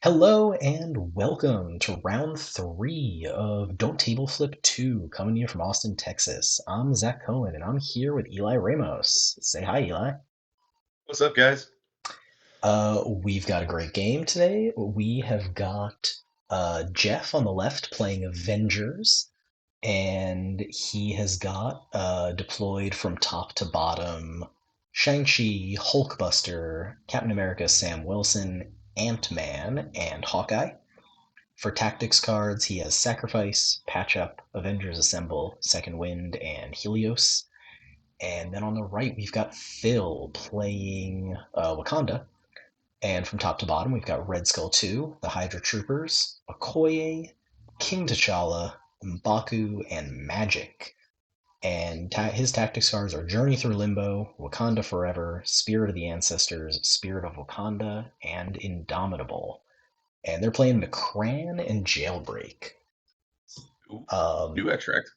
Hello and welcome to round three of Don't Table Flip 2, coming to you from Austin, Texas. I'm Zach Cohen and I'm here with Eli Ramos. Say hi, Eli. What's up, guys? We've got a great game today. We have got Jeff on the left playing Avengers, and he has got deployed from top to bottom Shang-Chi, Hulkbuster, Captain America, Sam Wilson, Ant-Man, and Hawkeye. For tactics cards, he has Sacrifice, Patch Up, Avengers Assemble, Second Wind, and Helios. And then on the right, we've got Phil playing Wakanda. And from top to bottom, we've got Red Skull 2, the Hydra Troopers, Okoye, King T'Challa, M'Baku, and Magic. And his tactics cards are Journey Through Limbo, Wakanda Forever, Spirit of the Ancestors, Spirit of Wakanda, and Indomitable. And they're playing McCran and Jailbreak. Ooh, Um, new extract.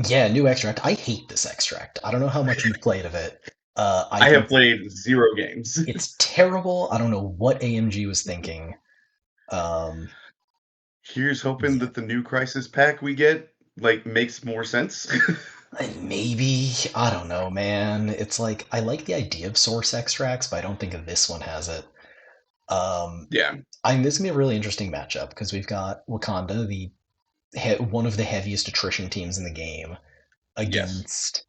yeah, new extract. I hate this extract. I don't know how much you've played of it. I I have think played zero games. it's terrible. I don't know what AMG was thinking. Um, Here's hoping yeah, that the new Crisis pack we get makes more sense. maybe I don't know, man. It's like I like the idea of source extracts, but I don't think this one has it. Um, Yeah, this is gonna be a really interesting matchup because we've got Wakanda, one of the heaviest attrition teams in the game, yes. against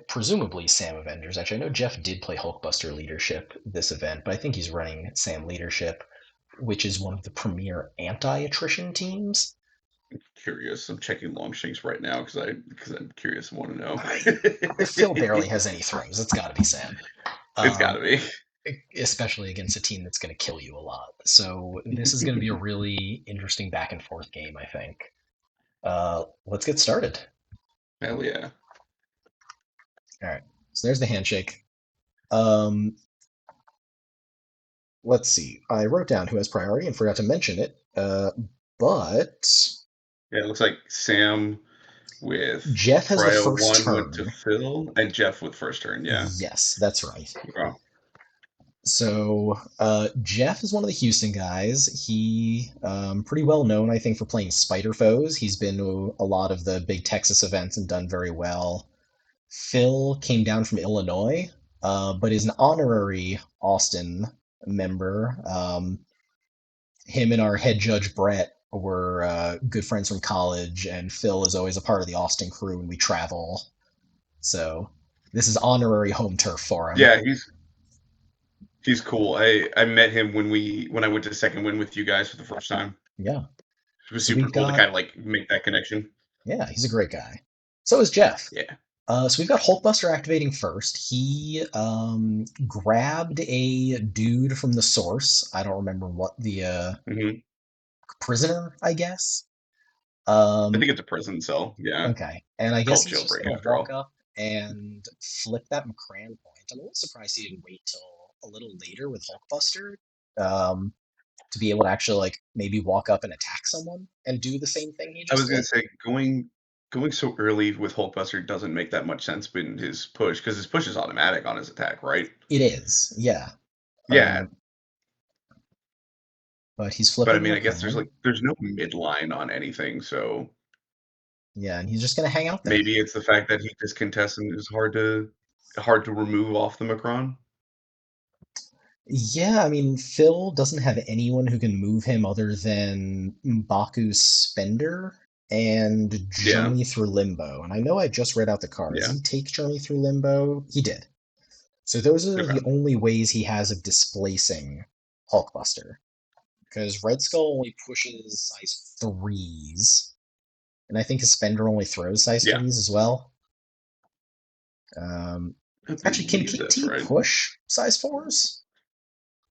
presumably Sam Avengers. Actually, I know Jeff did play Hulkbuster leadership this event, but I think he's running Sam leadership, which is one of the premier anti-attrition teams. Curious. I'm checking Longshanks right now because I'm curious and want to know. I if Phil barely has any throws, it's got to be Sam. It's got to Um, be. Especially against a team that's going to kill you a lot. So this is going to be a really interesting back and forth game, I think. Let's get started. Hell yeah. All right. So there's the handshake. Um, let's see. I wrote down who has priority and forgot to mention it. But Yeah, it looks like Sam with Jeff has the Prio first 1 went to turn. Phil and Jeff with first turn. Yeah. Yes, that's right. Wow. So Jeff is one of the Houston guys. He pretty well known, I think, for playing Spider Foes. He's been to a lot of the big Texas events and done very well. Phil came down from Illinois, but is an honorary Austin member. Him and our head judge Brett were good friends from college, and Phil is always a part of the Austin crew when we travel. So this is honorary home turf for him. Yeah, he's cool. I met him when I went to Second Win with you guys for the first time. Yeah. It was So super we've cool to kind got of make that connection. yeah, he's a great guy. So is Jeff. Yeah. So we've got Hulkbuster activating first. He grabbed a dude from the source. I don't remember what the Hmm. prisoner, I guess. I Um, think it's a prison cell. Yeah. okay, and I guess Called he's just jailbreak gonna after walk all. up and flip that McCran point. I'm a little surprised he didn't wait till a little later with Hulkbuster um, to be able to actually like maybe walk up and attack someone and do the same thing he I just was gonna did. say going so early with Hulkbuster doesn't make that much sense in his push because his push is automatic on his attack, right? It is, yeah. Yeah. Um, but he's But I flipping the mean, I guess there's McCran. there's no midline on anything, so Yeah, and he's just gonna hang out there. maybe it's the fact that he just contests and is hard to remove off the Macron. Yeah, I mean, Phil doesn't have anyone who can move him other than M'Baku's Spender and Yeah. Journey Through Limbo. And I know I just read out the cards. Yeah. He takes Journey Through Limbo. He did. So those are the Okay. only ways he has of displacing Hulkbuster. Because Red Skull only pushes size threes, and I think his Spender only throws size Yeah. threes as well. Um, I actually, can believe that's KT right. push size fours?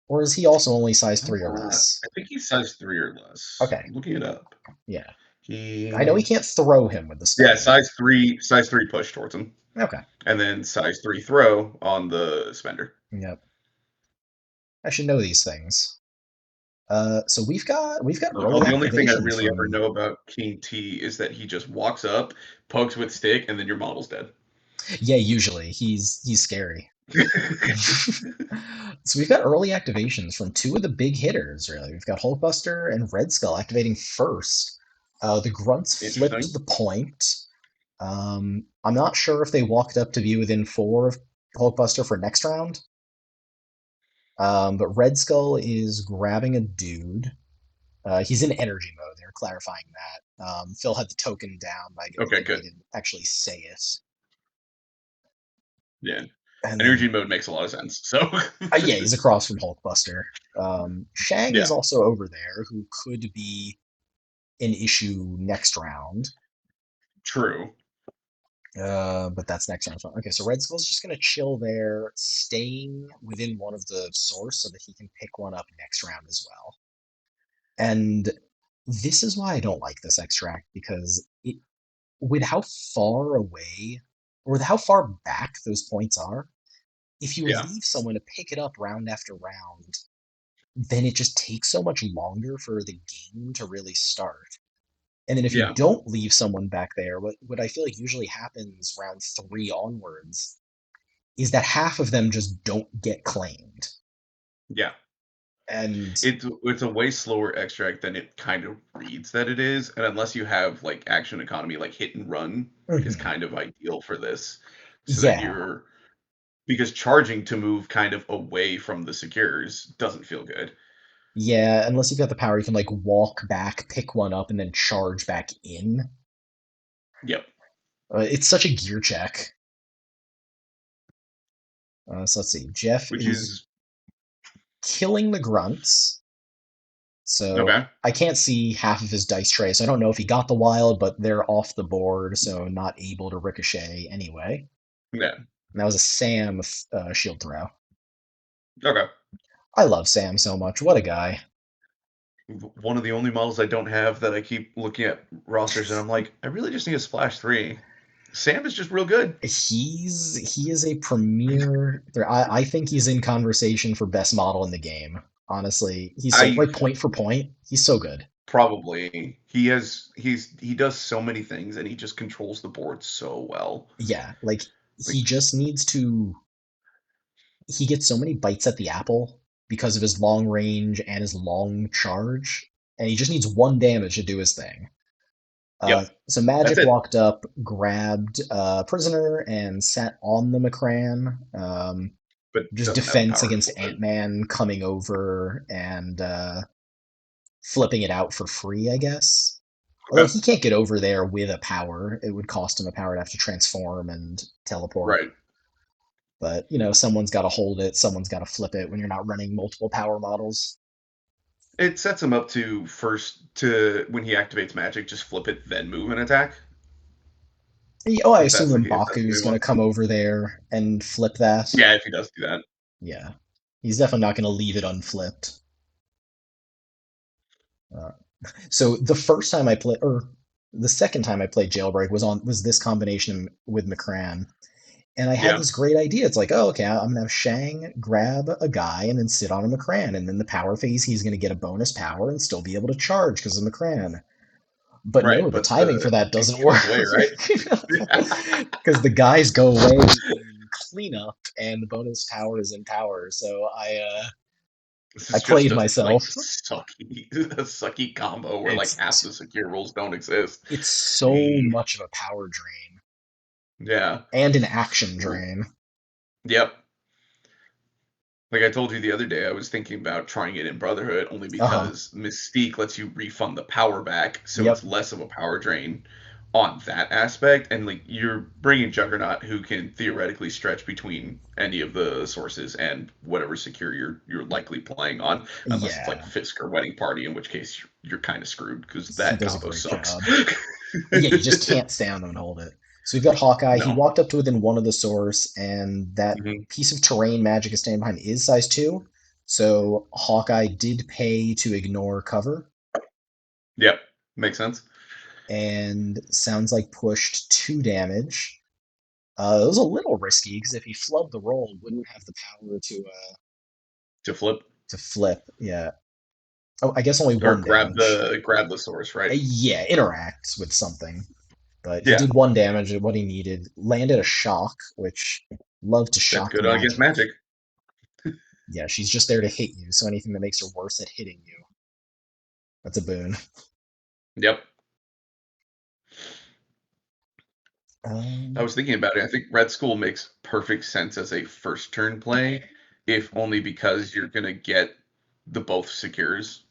Or is he also only size three or less? I think he's size 3 or less. Okay, I'm looking it up. yeah. I know he He can't throw him with the Yeah, Spender. size 3 push towards him. Okay. And then size 3 throw on the spender. Yep. I should know these things. So we've got early The only thing I activation really ever from know about King T is that he just walks up, pokes with stick, and then your model's dead. yeah. Usually he's scary. So we've got early activations from two of the big hitters, really. We've got Hulkbuster and Red Skull activating first. The grunts flipped Interesting. the point. I'm not sure if they walked up to be within four of Hulkbuster for next round. But Red Skull is grabbing a dude. He's in energy mode. They're clarifying that. Phil had the token down, but I Okay, think he good. didn't actually say it. Yeah. And then, Energy mode makes a lot of sense. So, yeah, he's across from Hulkbuster. Shang is yeah, also over there, who could be an issue next round. true. But that's next round. Okay, so Red Skull's just gonna chill there, staying within one of the source so that he can pick one up next round as well. And this is why I don't like this extract because with how far away or with how far back those points are, if you Yeah, leave someone to pick it up round after round, then it just takes so much longer for the game to really start. And then if you yeah, don't leave someone back there, what I feel like usually happens round three onwards is that half of them just don't get claimed. yeah. And It's a way slower extract than it kind of reads that it is, and unless you have like action economy, like hit and run is mhm, kind of ideal for this, so that yeah, you're because charging to move kind of away from the secures doesn't feel good. yeah, unless you've got the power, you can like walk back, pick one up, and then charge back in. Yep, It's such a gear check. So let's see. Jeff which is is killing the grunts. So okay. I can't see half of his dice tray, so I don't know if he got the wild, but they're off the board, so not able to ricochet anyway. Yeah, And that was a Sam shield throw. okay. I love Sam so much. What a guy. One of the only models I don't have that I keep looking at rosters and I'm like, I really just need a splash three. Sam is just real good. He is a premier. I think he's in conversation for best model in the game. Honestly, he's so I like point for point. He's so good. Probably he does so many things and he just controls the board so well. Yeah, like Like, he just needs to. He gets so many bites at the apple because of his long range and his long charge, and he just needs one damage to do his thing. yep, So that's Magic it. walked up, grabbed Prisoner, and sat on the McCran. But Just doesn't have the defense power to against flip it. Ant Man coming over and flipping it out for free, I guess. Although Okay. he can't get over there with a power, it would cost him a power to have to transform and teleport. Right. But someone's got to hold it, someone's got to flip it when you're not running multiple power models. It sets him up to first to when he activates magic, just flip it, then move and attack. Oh, I If assume if that's the way M'Baku's he going to wants. come over there and flip that. Yeah, if he does do that. Yeah, he's definitely not going to leave it unflipped. Uh, so the first time I played, or the second time I played Jailbreak was this combination with McCran, and I had Yeah. this great idea. It's like, oh, okay, I'm gonna have Shang grab a guy and then sit on a McCran, and then the power phase he's gonna get a bonus power and still be able to charge because of McCran. But no, Right. the But timing for that it doesn't work goes away, right? because the guys go away in cleanup and the bonus power is in power. So This I is just played a like myself. sucky a sucky combo where like half It's the secure rules don't exist. it's so Dang. much of a power drain Yeah. and an action drain. Yep. Like I told you the other day, I was thinking about trying it in Brotherhood only Uh huh. because Mystique lets you refund the power back, so Yep. it's less of a power drain on that aspect. And like you're bringing Juggernaut, who can theoretically stretch between any of the sources and whatever secure you're likely playing on, unless it's like Yeah, Fisk or Wedding Party, in which case you're kind of screwed because he that does a combo great sucks. job. Yeah, you just can't stay on them and hold it. So we've got Hawkeye. He No. walked up to within one of the source, and that Hmm. piece of terrain magic is staying behind is size two. So Hawkeye did pay to ignore cover, Yep. Makes sense. and sounds like pushed two damage. It was a little risky because if he flubbed the roll, wouldn't have the power To flip to flip. Yeah. Oh, I guess only or one damage. grab the source, right? Yeah, interacts with something. But he Yeah. did one damage at what he needed, landed a shock, which Love to That's shock good on against magic. magic. Yeah, she's just there to hit you, so anything that makes her worse at hitting you, that's a boon. Yep. I Um, was thinking about it. I think Red Skull makes perfect sense as a first turn play, if only because you're gonna get the both secures,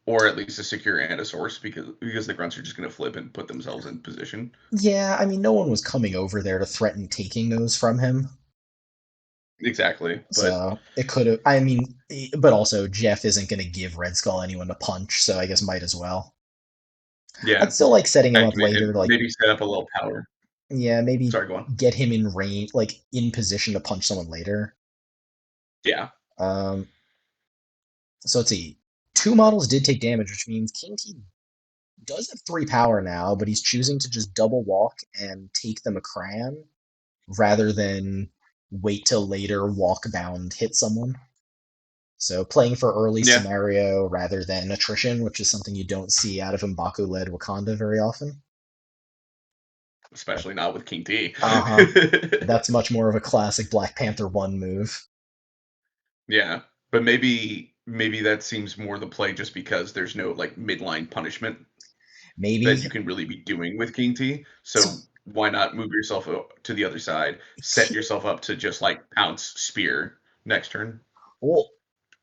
or at least a secure and a source, because the grunts are just gonna flip and put themselves in position. yeah, I mean, no one was coming over there to threaten taking those from him, Exactly. But so it could have. I mean, but also Jeff isn't going to give Red Skull anyone to punch, so I guess might as well. I'd yeah, still like setting him up activate later, and to like, maybe set up a little power. yeah, maybe Sorry, go on. get him in range, like in position to punch someone later. Yeah, Um, so let's see. Two models did take damage, which means King T does have three power now, but he's choosing to just double walk and take the Macran rather than wait till later walk bound hit someone. So playing for early yeah, scenario rather than attrition, which is something you don't see out of M'Baku led Wakanda very often. especially not with King T. Uh huh. That's much more of a classic Black Panther 1 move. Yeah, but maybe that seems more the play just because there's no like midline punishment that Maybe. you can really be doing with King T. So, So why not move yourself to the other side, set yourself up to just like pounce spear next turn? well,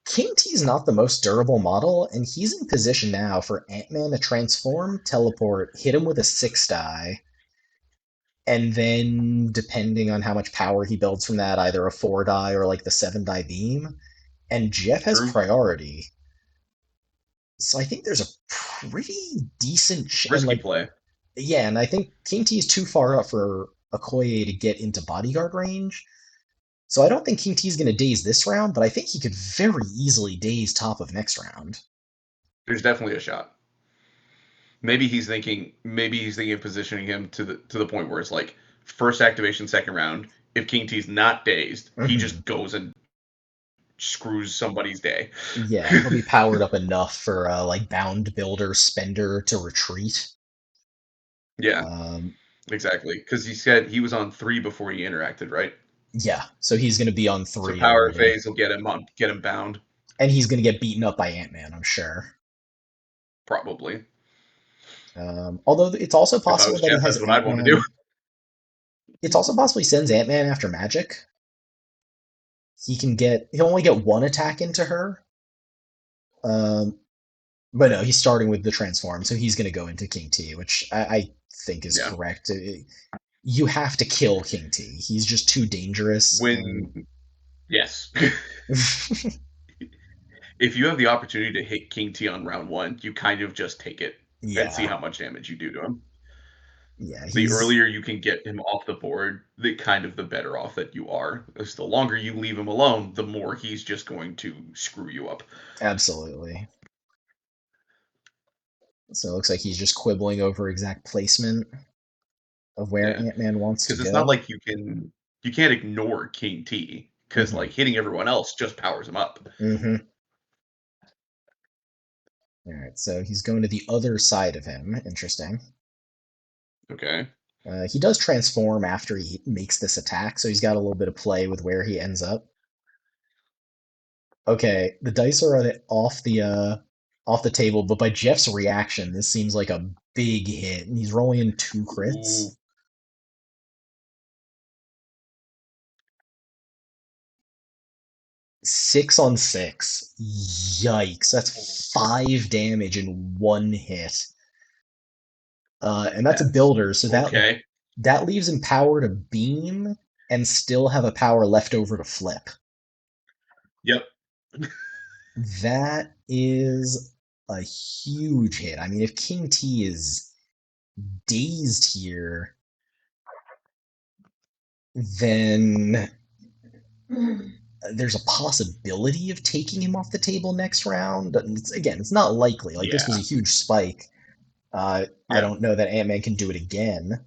King T's not the most durable model, and he's in position now for Ant-Man to transform, teleport, hit him with a 6 die, and then, depending on how much power he builds from that, either a 4 die or like the 7 die beam. And Jeff has True. priority. So I think there's a pretty decent and Risky like, play. yeah, and I think King T is too far up for Okoye to get into bodyguard range. So I don't think King T is going to daze this round, but I think he could very easily daze top of next round. There's definitely a shot. Maybe he's thinking of positioning him to the point where it's like first activation, second round. If King T's not dazed, he Hmm. just goes and screws somebody's day. Yeah, he'll be powered up enough for like bound builder spender to retreat. Yeah, Um, exactly. Because he said he was on 3 before he interacted, right? yeah, so he's going to be on So three power already, phase will get him bound, and he's going to get beaten up by Ant Man, I'm sure. probably. Although it's also If I possible was that he Jeff, has that's what I'd Ant want to do. Man. It's also possible he sends Ant Man after Magic. He'll only get one attack into her. Um, but no, he's starting with the transform, so he's going to go into King T, which I think is Yeah. correct. You have to kill King T. He's just too dangerous, and When yes, if you have the opportunity to hit King T on round 1, you kind of just take it and see yeah, how much damage you do to him. yeah, The he's earlier you can get him off the board, the better off that you are. As the longer you leave him alone, the more he's just going to screw you up. absolutely. So it looks like he's just quibbling over exact placement of where Yeah, Ant Man wants to because it's not go. like you can't ignore King T because Hmm. like hitting everyone else just powers him up. Hmm. All right, so he's going to the other side of him. Interesting. Okay. He does transform after he makes this attack, so he's got a little bit of play with where he ends up. Okay, the dice are off the table, but by Jeff's reaction, this seems like a big hit, and he's rolling in two crits. Ooh. 6 on 6. Yikes! That's 5 damage in one hit, and that's a That's builder, so okay. that leaves him power to beam and still have a power left over to flip. Yep. That is a huge hit. I mean, if King T is dazed here, then there's a possibility of taking him off the table next round. Again, it's not likely. Like, this was a Yeah. huge spike. I Yeah. don't know that Ant Man can do it again.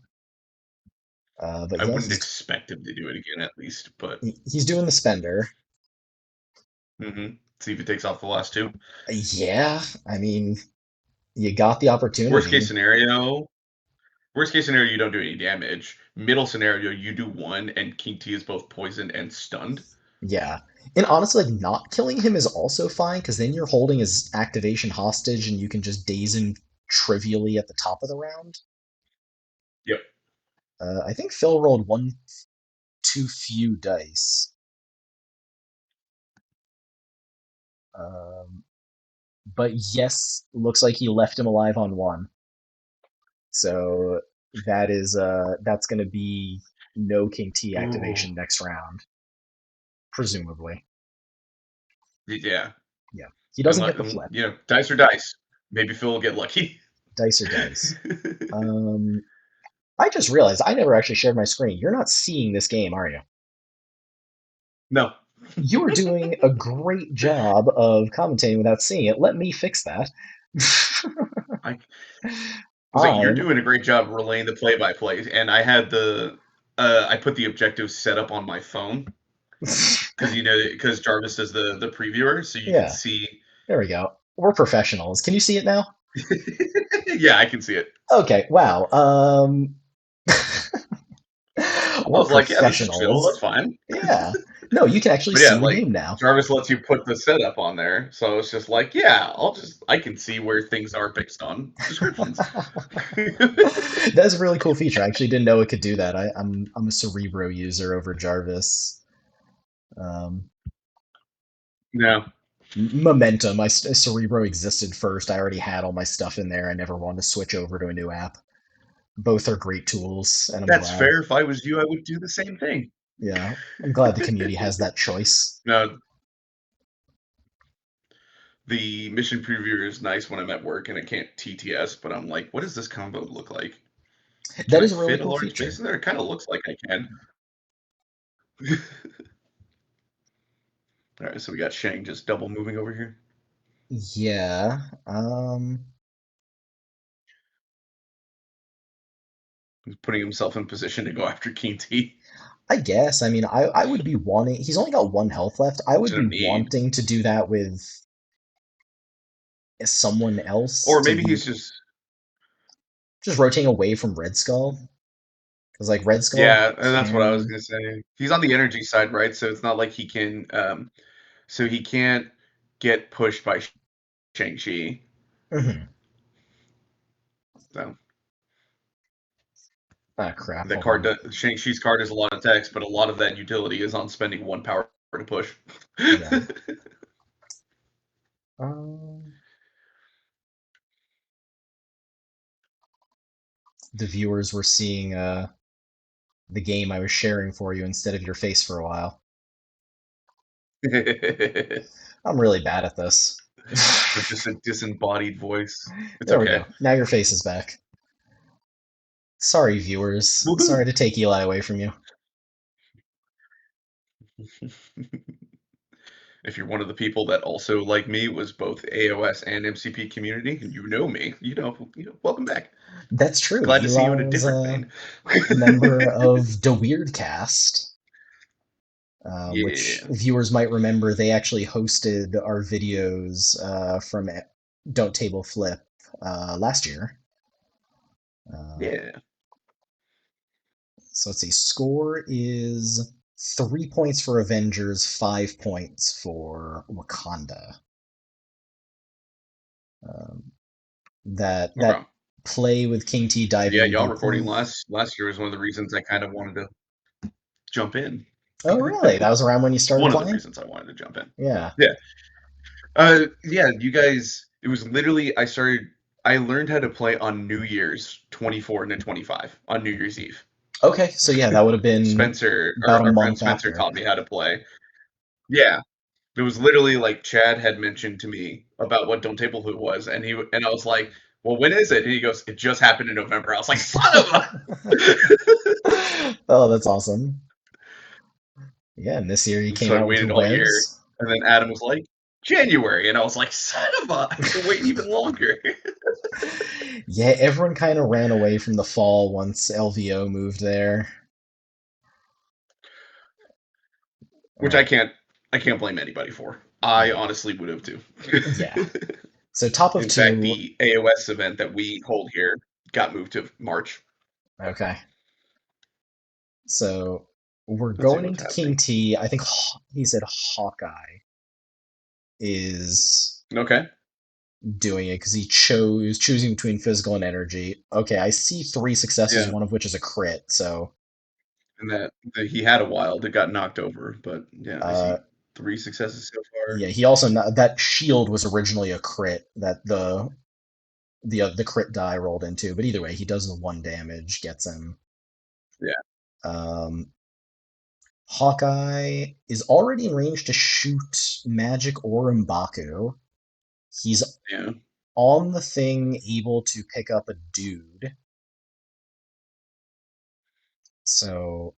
But I yeah, wouldn't expect him to do it again at least, but he's doing the spender. see if he takes off the last 2. Yeah, I mean, you got the Worst case opportunity. scenario, Worst case scenario, you don't do any damage. Middle scenario, you do one, and King T is both poisoned and stunned. Yeah. And honestly, like not killing him is also fine because then you're holding his activation hostage and you can just daze him trivially at the top of the round. Yep. I think Phil rolled one too few dice. Um, but yes, looks like he left him alive on one. So that's gonna be no King T Ooh. activation next round, presumably. Yeah. Yeah. He doesn't get the flip. Dice or dice. Maybe Phil will get lucky. Dice or dice. Um, I just realized I never actually shared my screen. You're not seeing this game, are you? No. You are doing a great job of commentating without seeing it. Let me fix that. I was like, you're I'm doing a great job relaying the play-by-play, and I put the objectives set up on my phone because Jarvis does the previewer, so you can yeah, see. there we go. We're professionals. Can you see it now? Yeah, I can see it. Okay, wow. I We're was like, yeah, this is chill. professionals. That's fine. Yeah. No, you can actually But yeah, see the like game now. Jarvis lets you put the setup on there, so it's just like, yeah, I can see where things are based on descriptions. That's a really cool feature. I actually didn't know it could do that. I'm a Cerebro user over Jarvis. Um, No, Momentum. Cerebro existed first. I already had all my stuff in there. I never wanted to switch over to a new app. Both are great tools, and I'm that's glad. fair. If I was you, I would do the same thing. Yeah, I'm glad the community has that choice. No, the mission previewer is nice when I'm at work and I can't TTS, but I'm like, what does this combo look like? Can That I is a really fit a cool large base feature. in there? It kind of looks like I can. All right, so we got Shang just double moving over here. Yeah. He's putting himself in position to go after King T. I guess. I mean, I would be wanting. He's only got one health left. I would To be need. wanting to do that with someone else Or to maybe be he's just just rotating away from Red Skull because like Red Skull yeah, and that's what I was can. gonna say. He's on the energy side, right? So it's not like he can so he can't get pushed by Shang-Chi. Mhm. So Ah, crap. the Hold on. Shang-Chi's card is a lot of text, but a lot of that utility is on spending one power to push. Yeah. Um, the viewers were seeing the game I was sharing for you instead of your face for a while. The I'm really bad at this. disembodied voice. It's There we okay. go. Now your face is back. Sorry, viewers. Woohoo! Sorry to take Eli away from you. If you're one of the people that also, like me, was both AOS and MCP community, and you know me, welcome back. That's true. Glad to see you in a Eli's different vein. a member of the Weirdcast, which Yeah, viewers might remember. They actually hosted our videos from Don't Table Flip last year. Uh, yeah. so let's see. Score is 3 points for Avengers, 5 points for Wakanda. Um, that Okay. play with King T Yeah, diving y'all the recording proof. last year was one of the reasons I kind of wanted to jump in. Oh, really? That was around when you started One of the playing? reasons I wanted to jump in. Yeah. Yeah. Yeah, you guys, it was literally, I learned how to play on New Year's 24 and 25 on New Year's Eve. Okay, so yeah, that would have been Spencer, about a our friend month Spencer after. taught me how to play. Yeah. It was literally like Chad had mentioned to me about what Don't Table Who was, and I was like, "Well, when is it?" And he goes, "It just happened in November." I was like, "Son of a!" Oh, that's awesome. Yeah, and this year you came So I out with waited all year, Revs. and then Adam was like, "January," and I was like, "Son of a!" I have to wait even longer. Yeah, everyone kind of ran away from the fall once LVO moved there. Which Uh, I can't blame anybody for. I yeah, honestly would have too. yeah. So top of In fact, two, the AOS event that we hold here got moved to March. Okay. So we're Let's see going what's into King happening. T. I think he said Hawkeye is Okay. doing it because he chose choosing between physical and energy. Okay, I see three successes, Yeah. one of which is a crit. So And that he had a wild. It got knocked over, but yeah, I uh, see three successes so yeah, far. he also that shield was originally a crit that the crit die rolled into. But either way, he does the one damage, gets him. Yeah. Um, Hawkeye is already in range to shoot magic or M'Baku. He's Yeah. on the thing, able to pick up a dude. So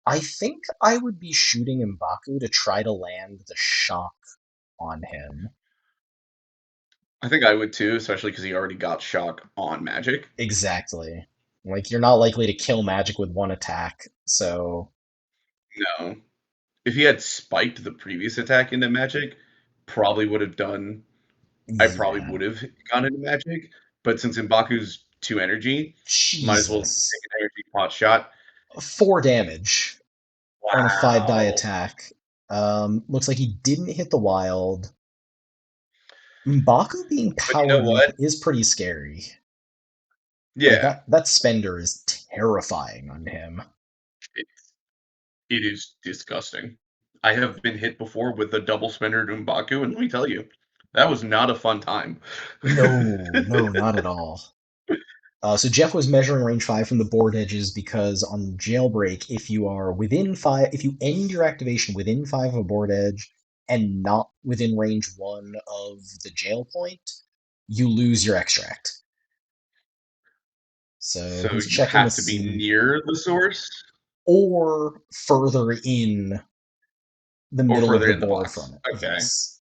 I think I would be shooting M'Baku to try to land the shock on him. I think I would too, especially because he already got shock on magic. Exactly. Like you're not likely to kill magic with one attack, so No. If he had spiked the previous attack into magic, probably would have done I probably yeah. would have gone into magic, but since M'Baku's 2 energy, might as well take Jesus. an energy pot shot. 4 damage on a 5 die Wow. attack. Looks like he didn't hit the wild. M'Baku being But you know powered up what? is pretty scary. Like Yeah, that spender is terrifying on him. it it is disgusting. I have been hit before with a double spender to M'Baku, and let me tell you, that was not a fun time. No, no, not at all. So Jeff was measuring range 5 from the board edges because on Jailbreak, if you are within 5, if you end your activation within 5 of a board edge and not within range 1 of the jail point, you lose your extract. So So he's you checking to have to be see, near the source or further in the or middle of further the in the board box. from it. Okay. Yes.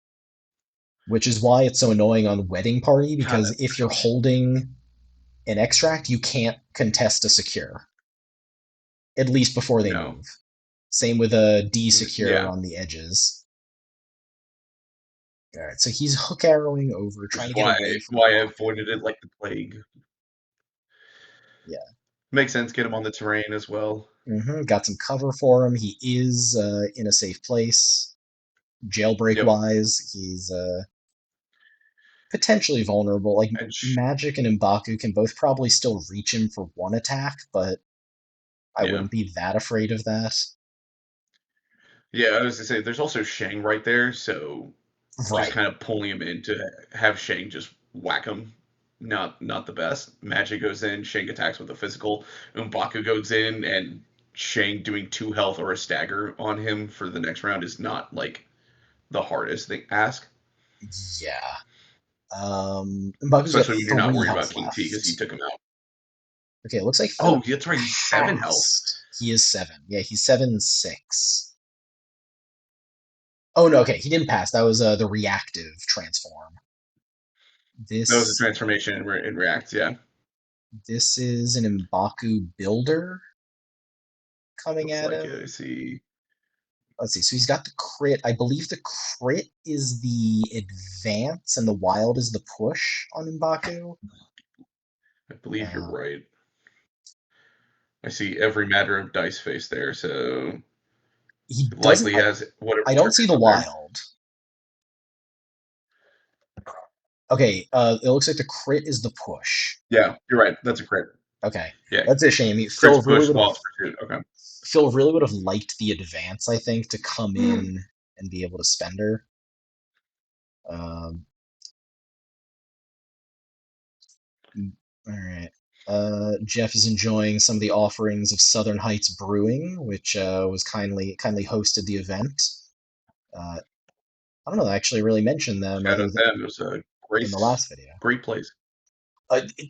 Which is why it's so annoying on Wedding Party God, because that's if you're frustrating. holding an extract, you can't contest a secure, at least before they No. move. Same with a D secure Yeah, on the edges. All right, so he's hook arrowing over, which trying is to get why away from why I M'Baku. avoided it like the plague. Yeah, Makes sense, get him on the terrain as well. got some cover for him. He is in a safe place. Jailbreak Yep. wise, he's potentially vulnerable. Like And Magic and M'Baku can both probably still reach him for one attack, but I yeah. wouldn't be that afraid of that. Yeah, I was gonna say there's also Shang right there, so just Right. kind of pulling him in to have Shang just whack him. Not the best. Magic goes in, Shang attacks with a physical. M'Baku goes in, and Shang doing 2 health or a stagger on him for the next round is not like the hardest thing ask, Yeah. M'Baku's got especially when you're not three worried about health King T because he left. took him out. Okay, it looks like for the Oh, that's right, he's 7 health. past, he is 7. Yeah, he's 7-6. Oh no, okay, he didn't pass. That was the reactive transform. That was a This transformation in React, yeah. this is an M'Baku builder coming Looks at like it. I him. see. Let's see. So he's got the crit. I believe the crit is the advance and the wild is the push on M'Baku. I believe you're Um, right. I see every matter of dice face there, so he doesn't. likely has whatever I don't see triggers the on there. wild. Okay, it looks like the crit is the push. Yeah, you're right. That's a crit. Okay, Yeah, that's a shame. crit's push while it's pursuit. Okay. Phil really would have liked the advance. I think to come in and be able to spend her. Um, all right. Jeff is enjoying some of the offerings of Southern Heights Brewing, which was kindly hosted the event. Uh, I don't know. I actually really mentioned them Shout other out than them. It was a in great, the last video. great place.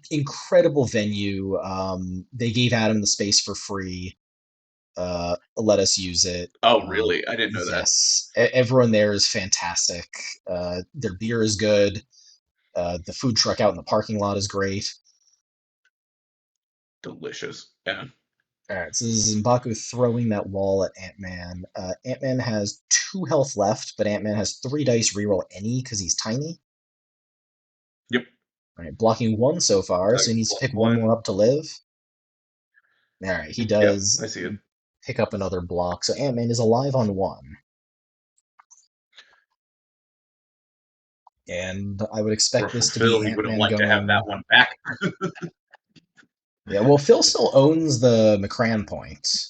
Incredible venue. They gave Adam the space for free. Let us use it. Oh, really? I didn't know that. Yes, everyone there is fantastic. Their beer is good. The food truck out in the parking lot is great. Delicious. Yeah. All right, so this is M'Baku throwing that wall at Ant Man. Ant Man has 2 health left, but Ant Man has 3 dice reroll any because he's tiny. Yep. All right, blocking 1 so far, So so he needs to plus pick one more one. up to live. All right, he Yep, I does see it. pick up another block, so Ant-Man is alive on one. And I would Or expect for this to be Phil, he would have Ant-Man liked to have going. that one back. Yeah, well, Phil still owns the McCran point.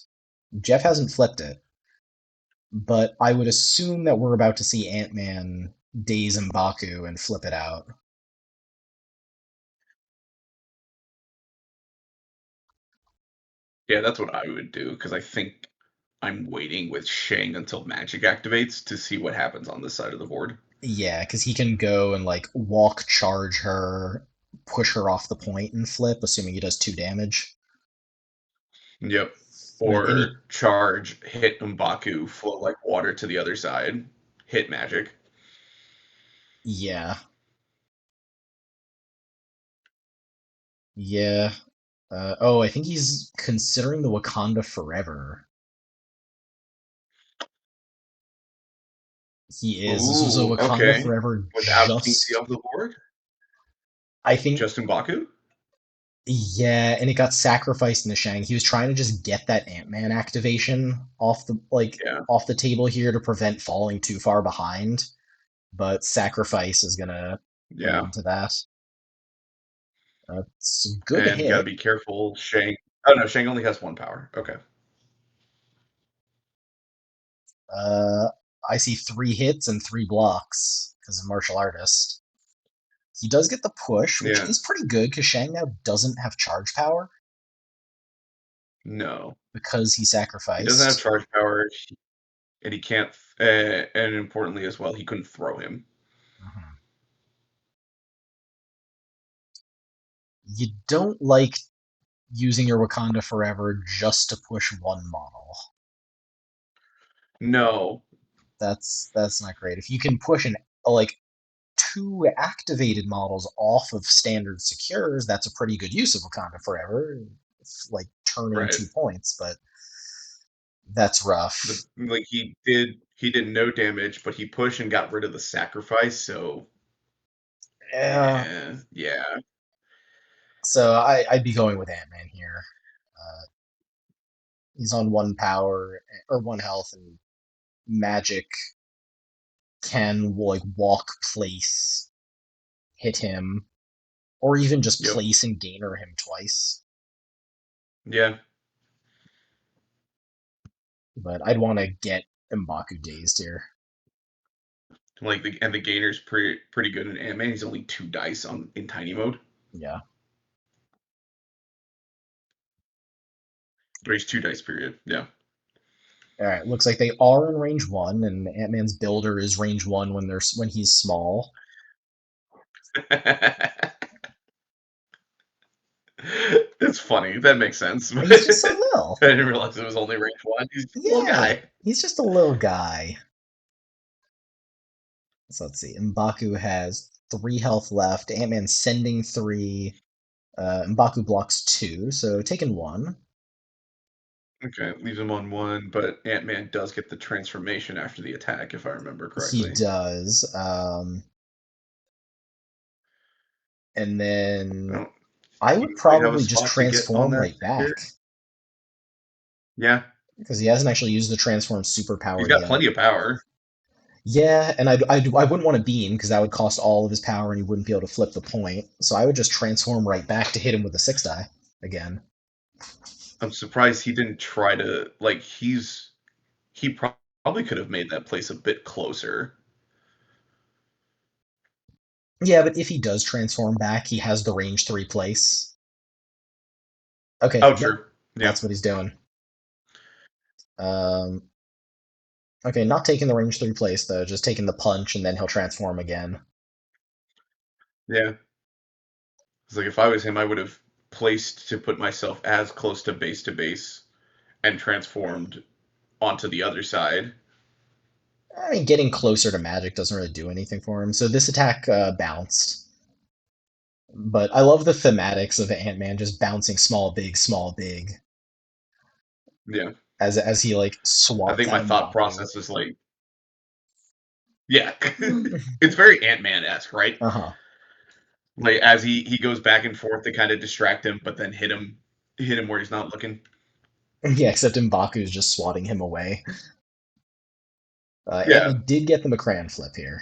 Jeff hasn't flipped it, but I would assume that we're about to see Ant-Man daze M'Baku and flip it out. Yeah, that's what I would do because I think I'm waiting with Shang until magic activates to see what happens on this side of the board. Yeah, because he can go and like walk, charge her, push her off the point, and flip, assuming he does two damage. Yep. But any, Or charge, hit M'Baku, float like water to the other side, hit magic. yeah, yeah. Oh, I think he's considering the Wakanda Forever. He is. This was a Ooh, Wakanda okay. Forever Without Kingsley just. off the board? I think, Just M'Baku? yeah, and it got sacrificed in the Shang. He was trying to just get that Ant-Man activation off the Yeah. off the table here to prevent falling too far behind, but sacrifice is gonna Yeah. lead to that. It's a good And gotta hit. be careful. Shang. Oh no, Shang only has one power. Okay. Uh, I see three hits and three blocks because of martial artist. He does get the push, which Yeah. is pretty good because Shang now doesn't have charge power No. because he He doesn't have sacrificed. charge power, and he can't. And importantly as well, he couldn't throw him. Mhm. You don't like using your Wakanda Forever just to push one model. No. That's not great. If you can push an like two activated models off of standard secures, that's a pretty good use of Wakanda Forever. It's like turning Right. 2 points, but that's The rough. like he did no damage, but he pushed and got rid of the sacrifice. So Yeah. yeah. So I'd be going with Ant Man here. Uh, he's on one power or one health, and magic can like walk, place, hit him, or even just Yep. place and gainer him twice. Yeah. But I'd want to get M'Baku dazed here. Like the gainer's pretty good in Ant-Man. He's only 2 dice on in tiny mode. Yeah. Or he's 2 dice period. Yeah. All right. Looks like they are in range one, and Ant Man's builder is range one when he's small. That's funny. That makes sense. But He's just so I little. didn't realize it was only range one. He's just a little Yeah, guy. he's just a little guy. So let's see. M'Baku has three health left. Ant Man sending three. M'Baku blocks two, so taking one. Okay, leaves him on one, but Ant-Man does get the transformation after the attack, if I remember He correctly. does. And I then don't I think would he quite have a probably just spot to get on transform that right here. back Yeah, because he hasn't actually used the transform he's superpower got yet. plenty of power. Yeah, and I wouldn't want to beam because that would cost all of his power and he wouldn't be able to flip the point. So I would just transform right back to hit him with the six die again. I'm surprised he didn't try to like he probably could have made that place a bit closer. Yeah, but if he does transform back, he has the range three place. Okay, Oh, yep, true. Yeah, that's what he's doing. Um, okay, not taking the range three place though, just taking the punch and then he'll transform again. yeah. It's like if I was him, I would have placed to put myself as close to base and transformed onto the other side. I mean, getting closer to magic doesn't really do anything for him. So this attack bounced. But I love the thematics of Ant Man just bouncing small, big, Yeah, as he like I swats think at my thought M'Baku. process is like, yeah, it's very Ant-Man esque, right? Uh huh. Like as he goes back and forth to kind of distract him, but then hit him where he's not looking. Yeah, except M'Baku's just swatting him away. And I Yeah. did get the McCran flip here.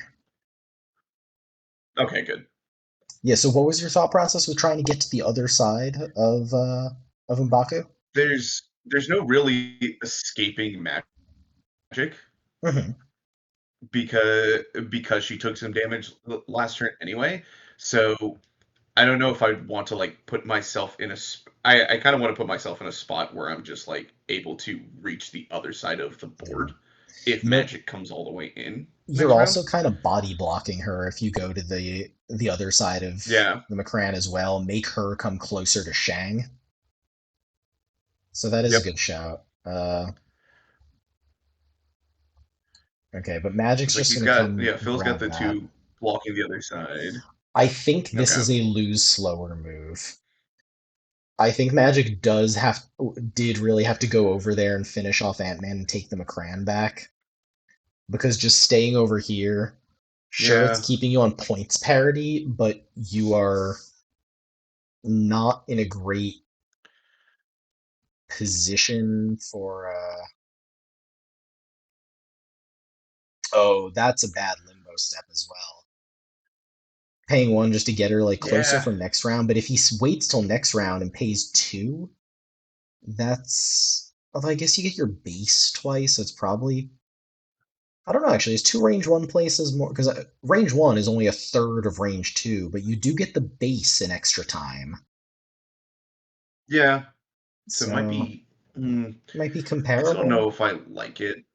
Okay, good. Yeah, so what was your thought process with trying to get to the other side of M'Baku? There's no really escaping magic Hmm. because she took some damage last turn anyway. So I don't know if I'd want to like put myself in I kind of want to put myself in a spot where I'm just like able to reach the other side of the Yeah. board if You know, magic comes all the way in you're next round. also kind of body blocking her if you go to the other side of Yeah. the McCran as well. Make her come closer to Shang. So that is a Yep. good shout. Okay, but Magic's It's like just he's gonna got come yeah, Phil's got grab the that. two blocking the other side. I think this Okay. is a lose slower move. I think Magic did really have to go over there and finish off Ant-Man and take the McCran back because just staying over here, sure it's Yeah. keeping you on points parity, but you are not in a great position for oh, that's a bad limbo step as well. Paying one just to get her like closer Yeah. for next round, but if he waits till next round and pays two, that's although I guess you get your base twice, so it's probably I don't know actually. Is two range one places more because range one is only a third of range two, but you do get the base in extra time, Yeah. So it might so be might be I just don't comparable. know if I like it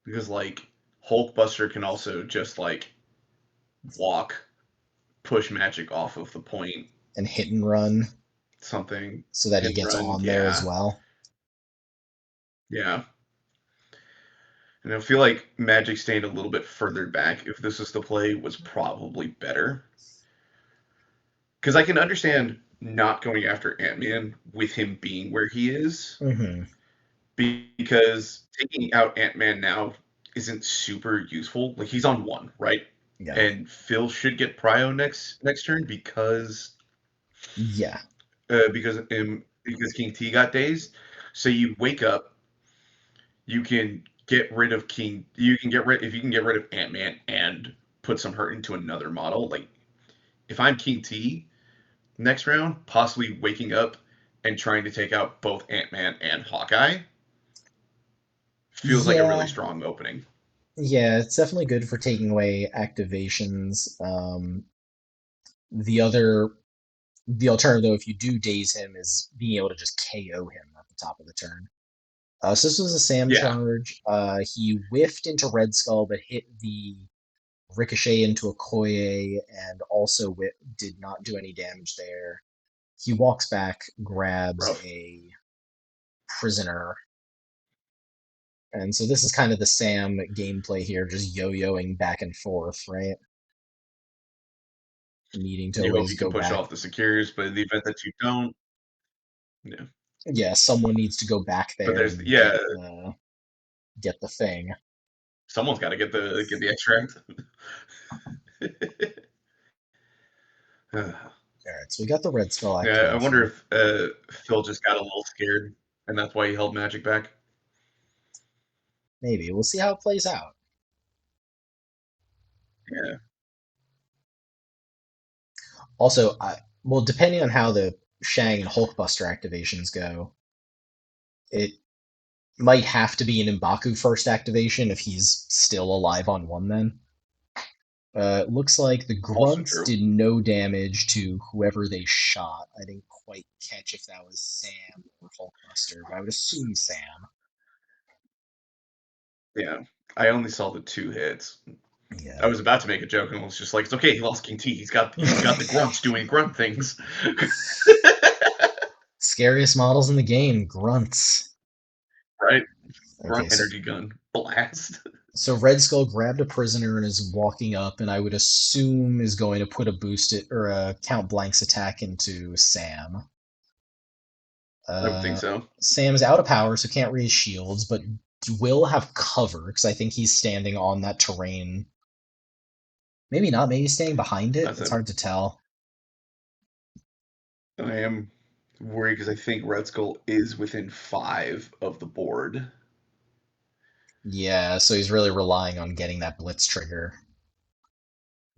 because like Hulkbuster can also just like walk, push magic off of the point, And hit and run something, so that he hit and gets run. on there as Yeah. well. Yeah. And I feel like Magic staying a little bit further back, if this was the play, was probably better. Because I can understand not going after Ant-Man with him being where he is, Hmm. because taking out Ant-Man now isn't super useful. Like he's on one, right? Yeah. And Phil should get Prio next turn Yeah. because King T got dazed. So you wake up, you can get rid of King. You can get rid if you can get rid of Ant Man and put some hurt into another model. Like if I'm King T next round, possibly waking up and trying to take out both Ant Man and Hawkeye feels like a really Yeah. strong opening. Yeah, it's definitely good for taking away activations. The other, the alternative, though, if you do daze him, is being able to just KO him at the top of the turn. So this was a Sam Yeah, charge. He whiffed into Red Skull, but hit the ricochet into a Koye, and also did not do any damage there. He walks back, grabs rough. a prisoner, and so this is kind of the Sam gameplay here, just yo-yoing back and forth, right? Needing to You hope always you can go push back. off the secures, but in the event that you don't, yeah. Yeah, someone needs to go back But there there's and yeah, get the thing. someone's got to get the extract. All right, so we got the Red Skull Yeah, I wonder activation. if Phil just got a little scared, and that's why he held Magic back. Maybe we'll see how it plays out. Yeah, Also, well, depending on how the Shang and Hulkbuster activations go, it might have to be an M'Baku first activation if he's still alive on one. Then it looks like the also grunts true. did no damage to whoever they shot. I didn't quite catch if that was Sam or Hulkbuster, but I would assume Sam. Yeah, I only saw the two hits. I Yeah. was about to make a joke and was just like, "It's okay. He lost King T. He's got the grunts doing grunt things." Scariest models in the game, grunts. Right? Okay, Grunt so energy gun blast. so Red Skull grabbed a prisoner and is walking up, and I would assume is going to put a boost it or a Count Blank's attack into Sam. I would think Uh, so. Sam's out of power, so can't raise shields, but will have cover because I think he's standing on that terrain. Maybe not. Maybe he's staying behind it. That's It's a hard to tell. I am. worry because I think Red Skull is within 5 of the board. Yeah, so he's really relying on getting that blitz trigger.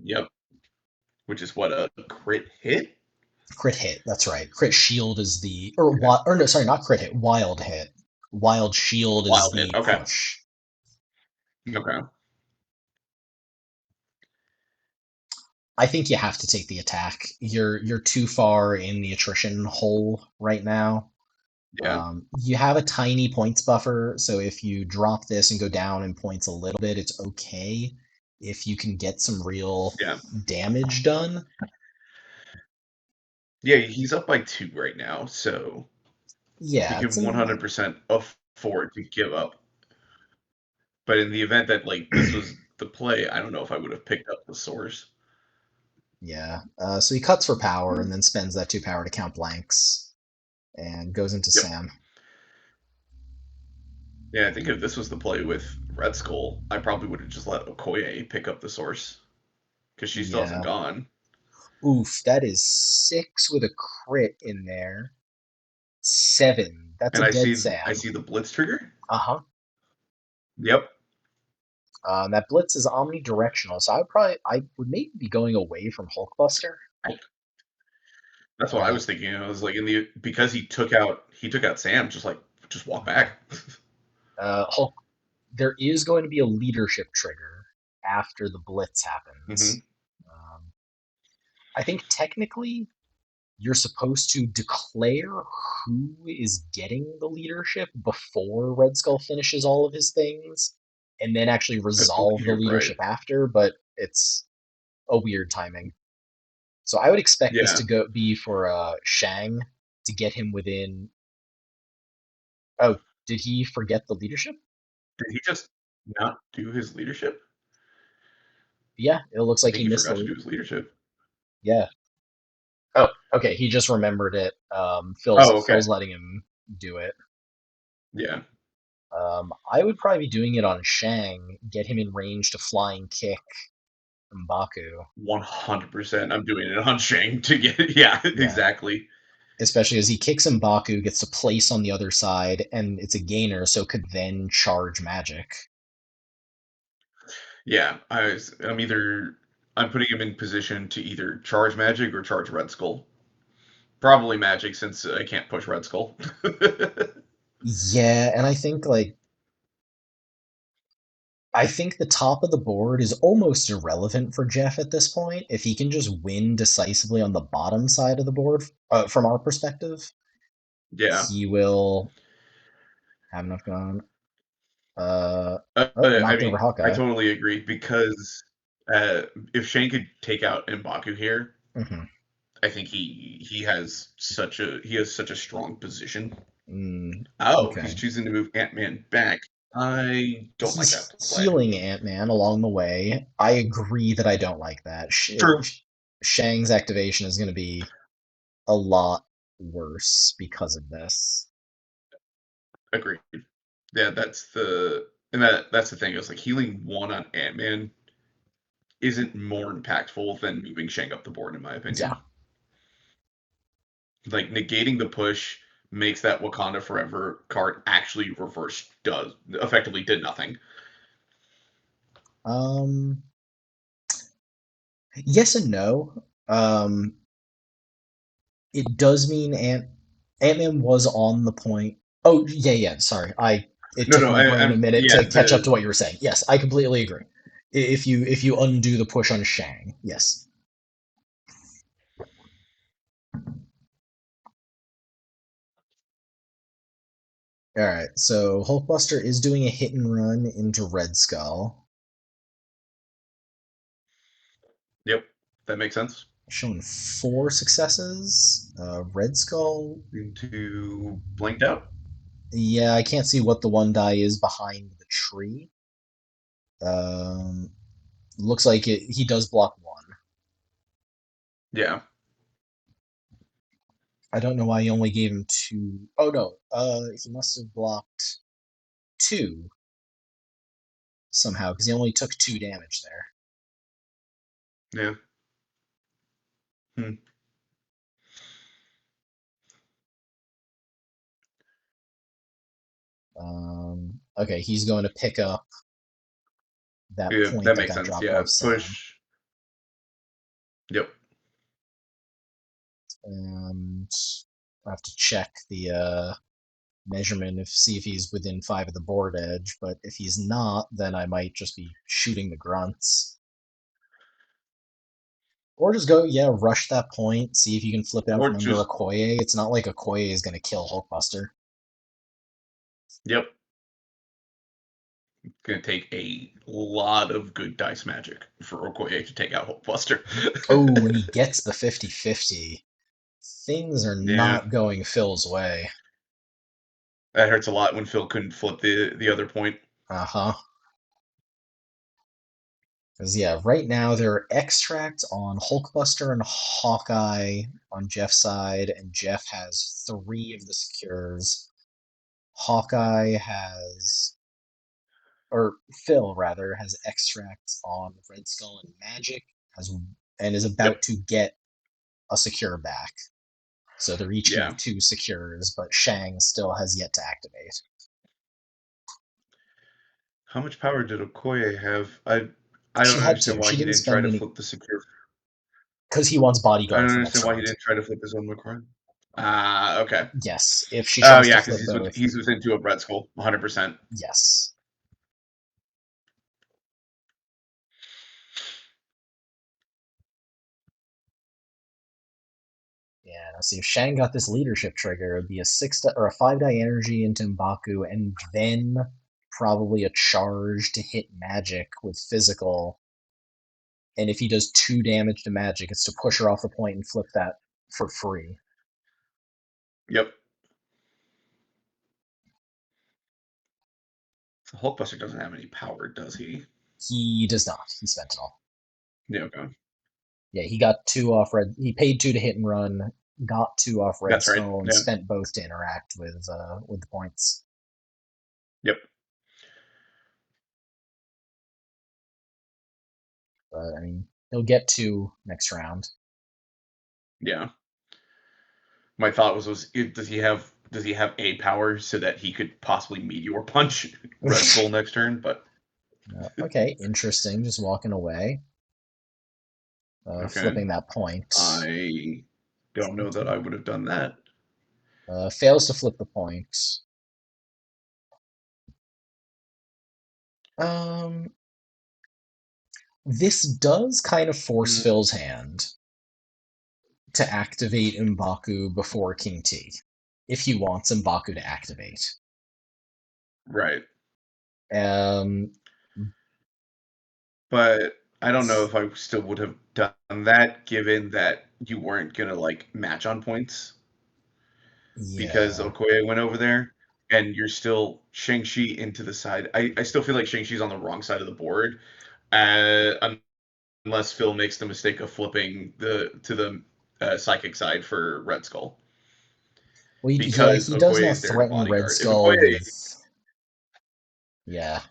Yep. Which is what, a crit hit? Crit hit, that's right. Crit shield is the or Okay. or no, sorry, not crit hit, wild hit. Wild shield is Wild hit. the Okay. push. Okay. I think you have to take the attack. You're too far in the attrition hole right now. Yeah. You have a tiny points buffer, so if you drop this and go down in points a little bit, it's okay. If you can get some real Yeah. damage done, Yeah, he's up by 2 right now, so he yeah, it's can an 100% afford to give up. But in the event that like this was the play, I don't know if I would have picked up the source. yeah. So he cuts for power and then spends that 2 power to count blanks and goes into Yep. Sam. Yeah, I think if this was the play with Red Skull, I probably would have just let Okoye pick up the source because she still hasn't Yeah. gone. Oof, that is 6 with a crit in there. 7. That's And a I dead see I Sam. see the blitz trigger. Uh-huh. Yep. That blitz is omnidirectional, so I would maybe be going away from Hulkbuster. That's what I Uh, was thinking. I was like in the because he took out Sam, just walk mhm. back. Hulk. There is going to be a leadership trigger after the blitz hmm happens. Um, I think technically you're supposed to declare who is getting the leadership before Red Skull finishes all of his things, and then actually I resolve believe the you're right. leadership after. But it's a weird timing. So I would expect this Yeah. to go be for Shang to get him within. Oh, did he forget the leadership? Did he just not do his leadership? Yeah, it looks I like think he he missed the forgot to lead. do his leadership. Yeah. Oh, okay. He just remembered it. Oh, okay. Phil's letting him do it. Yeah. I would probably be doing it on Shang. Get him in range to flying kick M'Baku. 100%. I'm doing it on Shang to get yeah, Yeah. exactly. Especially as he kicks M'Baku, gets to place on the other side, and it's a gainer, so could then charge magic. Yeah, I'm putting him in position to either charge Magic or charge Red Skull. Probably Magic since I can't push Red Skull. Yeah, and I think the top of the board is almost irrelevant for Jeff at this point. If he can just win decisively on the bottom side of the board, from our perspective, Yeah. he will have enough gone. Oh, I knocked over mean, I Hawkeye. totally agree because if Shane could take out M'Baku here, Hmm. I think he has such a strong position. Mm, Oh, he's okay. choosing to move Ant-Man back. I don't like He's that play. healing Ant-Man along the way. I agree that I don't like that. True. Shang's activation is going to be a lot worse because of this. Agreed. Yeah, that's the thing. Is like healing one on Ant-Man isn't more impactful than moving Shang up the board, in my Yeah. opinion. Like negating the push makes that Wakanda Forever card actually reverse does effectively did nothing. Um, yes and no. It does mean Ant-Man was on the point. Oh, yeah, yeah, sorry. It No, took no, my brain a minute yeah, to catch up to what you were saying. Yes, I completely agree. If you undo the push on Shang, yes. All right. So Hulkbuster is doing a hit and run into Red Skull, yep, that makes sense. showing 4 successes. Red Skull. Into blanked out. Yeah, I can't see what the one die is behind the tree. Um, looks like he does block one. Yeah, I don't know why he only gave him two. Oh no, he must have blocked two somehow because he only took 2 damage there. yeah. Hmm. Okay, he's going to pick up that Yeah, point that that makes got sense. dropped Yeah, off Sam. push. Yep. And I have to check the measurement if see if he's within 5 of the board edge. But if he's not, then I might just be shooting the grunts. Or just go, yeah, rush that point, see if you can flip it out Or from under just Okoye. It's not like Okoye is going to kill Hulkbuster. yep. Gonna take a lot of good dice magic for Okoye to take out Hulkbuster. Oh, and he gets the 50-50. Things are Yeah, not going Phil's way. that hurts a lot when Phil couldn't flip the other point. Uh huh. Because, yeah, right now there are extracts on Hulkbuster and Hawkeye on Jeff's side, and Jeff has 3 of the secures. Hawkeye has, or Phil rather, has extracts on Red Skull and Magic, has, and is Yep. about to get a secure back. So they're each going to Yeah. have 2 secures, but Shang still has yet to activate. How much power did Okoye have? I She don't had understand to. why She he didn't didn't try spend to any flip the secure. because he wants I don't bodyguard for next understand why he round. didn't try to flip his own McCroy. Ah, okay. Yes, if she Oh tries to yeah, because flip both, he's within two of Red Skull, 100%. yes. Yeah. Now see if Shang got this leadership trigger, it'd be a or a 5 die energy into Mbaku, and then probably a charge to hit magic with physical. And if he does 2 damage to magic, it's to push her off the point and flip that for free. Yep. The Hulkbuster doesn't have any power, does he? He does not. He spent it all. Yeah, okay. Yeah, he got 2 off red. He paid 2 to hit and run, got 2 off Red That's right. Skull, and Yeah. spent both to interact with the points. Yep. But I mean, he'll get 2 next round. Yeah. My thought does he have a power so that he could possibly meteor punch Red Skull next turn? But Okay, interesting. Just walking away, okay. flipping that point. I don't know that I would have done that. Fails to flip the point. Um, this does kind of force Mm, Phil's hand to activate M'Baku before King T, if he wants M'Baku to activate. right. Um, But I don't know if I still would have done that given that you weren't gonna like match on points because yeah. Okoye went over there and you're still Shang-Chi into the side. I still feel like Shang-Chi's on the wrong side of the board. Unless Phil makes the mistake of flipping the psychic side for Red Skull Well, yeah, because he does Okoye now is there to threaten Red bodyguard. If Skull Okoye, with. Yeah,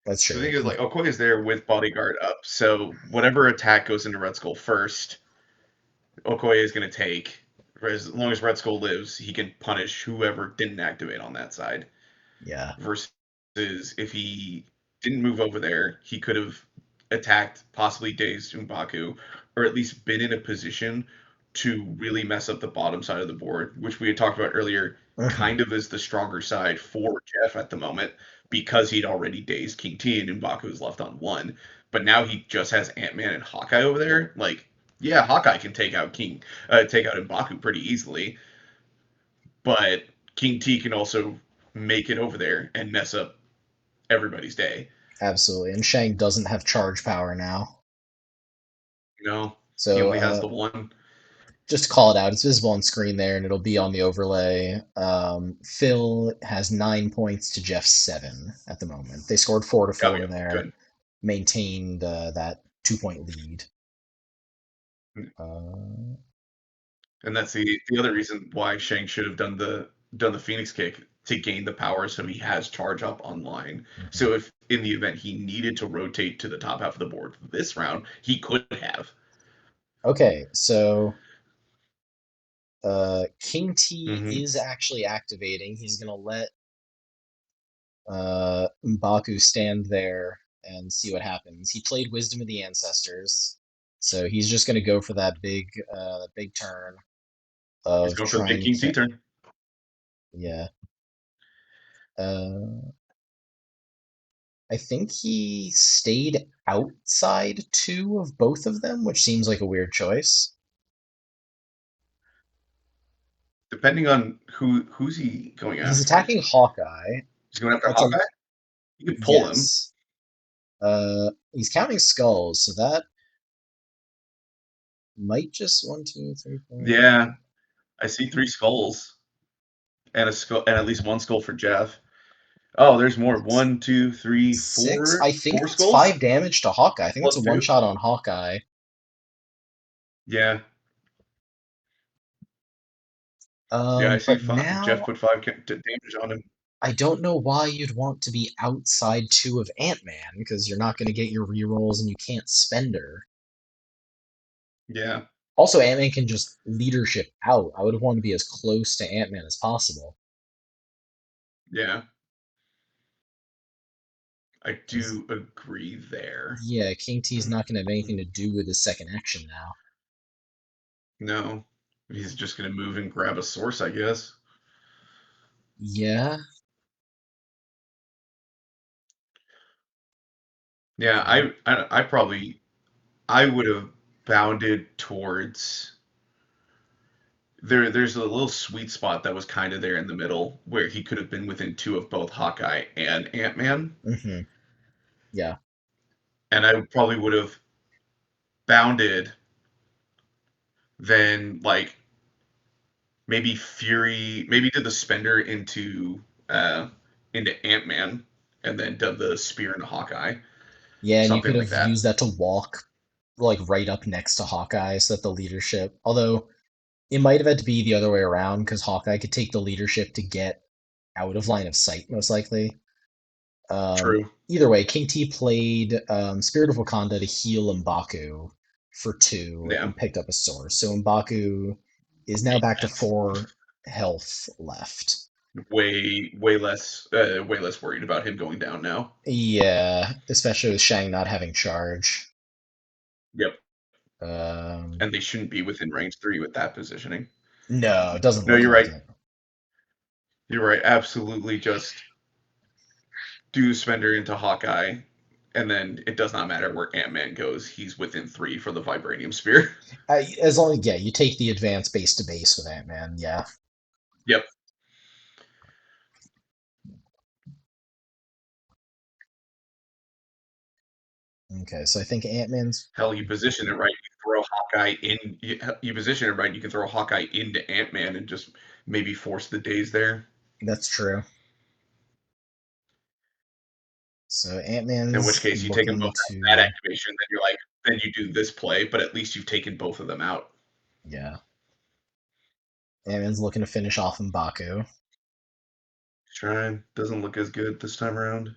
that's the true. thing is like Okoye is there with bodyguard up, so whatever attack goes into Red Skull first, Okoye is going to take. As long as Red Skull lives, he can punish whoever didn't activate on that side. Yeah. Versus if he didn't move over there, he could have attacked, possibly dazed M'Baku, or at least been in a position to really mess up the bottom side of the board, which we had talked about earlier, Hmm. kind of is the stronger side for Jeff at the moment because he'd already dazed King T and M'Baku was left on one. But now he just has Ant Man and Hawkeye over there. Like, yeah, Hawkeye can take out M'Baku pretty easily, but King T can also make it over there and mess up everybody's day. Absolutely. And Shang doesn't have charge power now. You know, he So only has the one. just to call it out, it's visible on screen there, and it'll be on the overlay. Phil has 9 points to Jeff's 7 at the moment. They scored 4 to Oh 4 yeah, there, good. maintained that 2 point lead. Uh, And that's the other reason why Shang should have done the Phoenix kick to gain the power, so he has charge up online. mhm. So if in the event he needed to rotate to the top half of the board this round, he could have. Okay, so King T Hmm. is actually activating. He's gonna let M'Baku stand there and see what happens. He played Wisdom of the Ancestors, so he's just gonna go for that big turn He's of going for the big trying King T to, turn. yeah. Uh, I think he stayed outside two of both of them, which seems like a weird choice. Depending on who's he going He's after. attacking Hawkeye. He's going after That's a Hawkeye. You could pull him. yes. He's counting skulls, so that might just one, two, three, four, Yeah, I see three skulls and a skull and at least one skull for Jeff. Oh, there's more. One, two, three, six. I think four that's skulls 5 damage to Hawkeye. I think that's plus a one two. shot on Hawkeye. Yeah, yeah, I see But five. Jeff now put five damage on him. I don't know why you'd want to be outside two of Ant-Man because you're not going to get your rerolls and you can't spend her. Yeah, Also, Ant-Man can just leadership out. I would want to be as close to Ant-Man as possible. yeah, I 'Cause, do agree there. yeah, King T is not going to have anything to do with his second action now. No, he's just gonna move and grab a source, I guess. Yeah. Yeah, Okay. I probably I would have bounded towards there's a little sweet spot that was kind of there in the middle where he could have been within two of both Hawkeye and Ant-Man, Yeah. and I probably would have bounded then like maybe Fury, maybe did the spender into Ant-Man and then done the spear into Hawkeye, Yeah, and you something could like have that. used that to walk like right up next to Hawkeye so that the leadership, although it might have had to be the other way around because Hawkeye could take the leadership to get out of line of sight, most likely. True. Either way, King T played Spirit of Wakanda to heal M'Baku for two Yeah. and picked up a sword. So M'Baku is now back to Sense. 4 health left. Way less worried about him going down now. Yeah, especially with Shang not having charge. Yep. Um, And they shouldn't be within range three with that positioning. no, it doesn't No, look you're like right. it. You're right. Absolutely just do Spender into Hawkeye, and then it does not matter where Ant Man goes. He's within three for the Vibranium Spear. As long as yeah, you take the advance base to base with Ant Man. Yeah. Yep. Okay, so I think Ant Man's Hell, you position it right. You throw Hawkeye in. You position it right. You can throw Hawkeye into Ant Man and just maybe force the days there. that's true. So Ant In which Man's case, you take them looking both out of that to activation. Then you're like, then you do this play, but at least you've taken both of them out. yeah. Ant Man's looking to finish off M'Baku. Trying doesn't look as good this time around.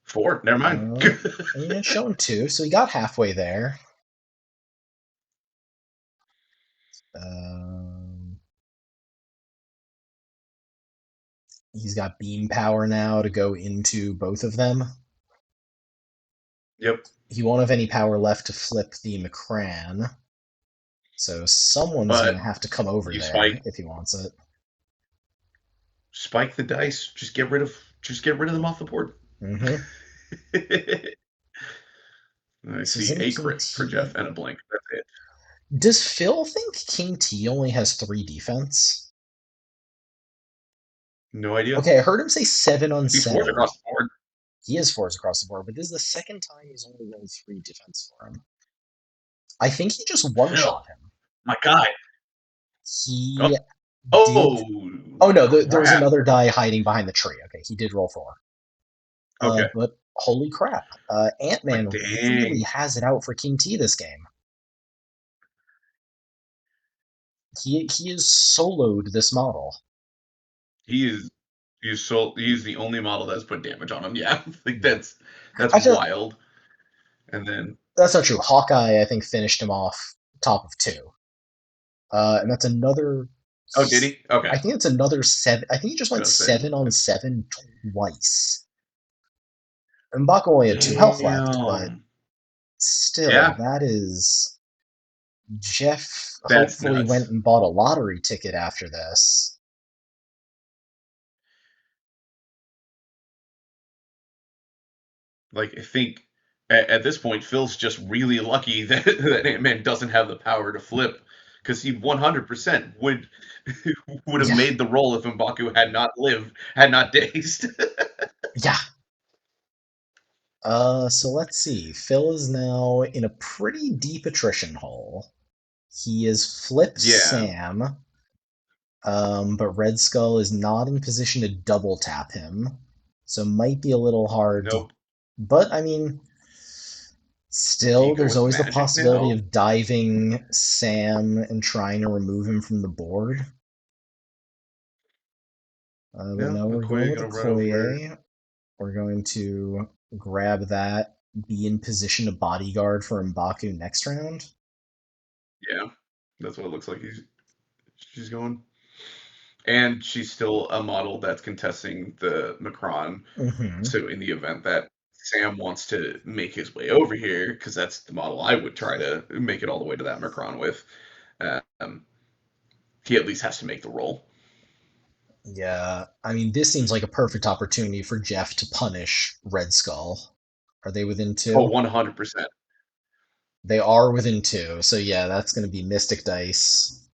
Four, never mind. Uh, yeah, showing two, so he got halfway there. Um, he's got beam power now to go into both of them. Yep, He won't have any power left to flip the McCran, so someone's but gonna have to come over you spike there if he wants it. spike the dice. Just get rid of them off the board. Mm-hmm. I So see isn't a King crit for Jeff T? and a blink. That's it. Does Phil think King T only has 3 defense? No idea. Okay, I heard him say seven on He's fourth seven. across the board. He is fours across the board, but this is the second time he's only rolled 3 defense for him. I think he just one Phil, shot him. my guy. Oh, He did. oh, Oh no, there was crap. another die hiding behind the tree. Okay, he did roll 4. Okay. But holy crap, Ant Like, Man really dang. has it out for King T this game. He is soloed this model. He is. He's the only model that's put damage on him. Yeah, like Yeah, that's I feel wild. And then that's not true. Hawkeye, I think, finished him off top of 2. And that's another. Oh, did he? I Okay. think it's another seven. I think he just went Gonna say. 7 on 7 twice. M'Baku only had 2 health left, but Damn. still, Yeah, that is. Jeff that's hopefully went nuts. and bought a lottery ticket after this. Like I think at this point, Phil's just really lucky that that Ant-Man doesn't have the power to flip, because he 100% would have Yeah, made the role if M'Baku had not lived, had not dazed. yeah. So let's see. Phil is now in a pretty deep attrition hole. He has flipped Yeah. Sam, but Red Skull is not in position to double tap him, so might be a little hard to. Nope. But I mean, Do you still, go there's with always the magic possibility now? of diving Sam and trying to remove him from the board. But Yeah, no, we're going Okoye with gonna run over there. Okoye. We're going to grab that, be in position to bodyguard for M'Baku next round. Yeah, that's what it looks like. She's going, and she's still a model that's contesting the Macron. Hmm. So in the event that Sam wants to make his way over here, because that's the model I would try to make it all the way to that Macron with, um, he at least has to make the roll. Yeah, I mean, this seems like a perfect opportunity for Jeff to punish Red Skull. Are they within Oh, two? 100%. They are within two, so yeah, that's going to be Mystic Dice.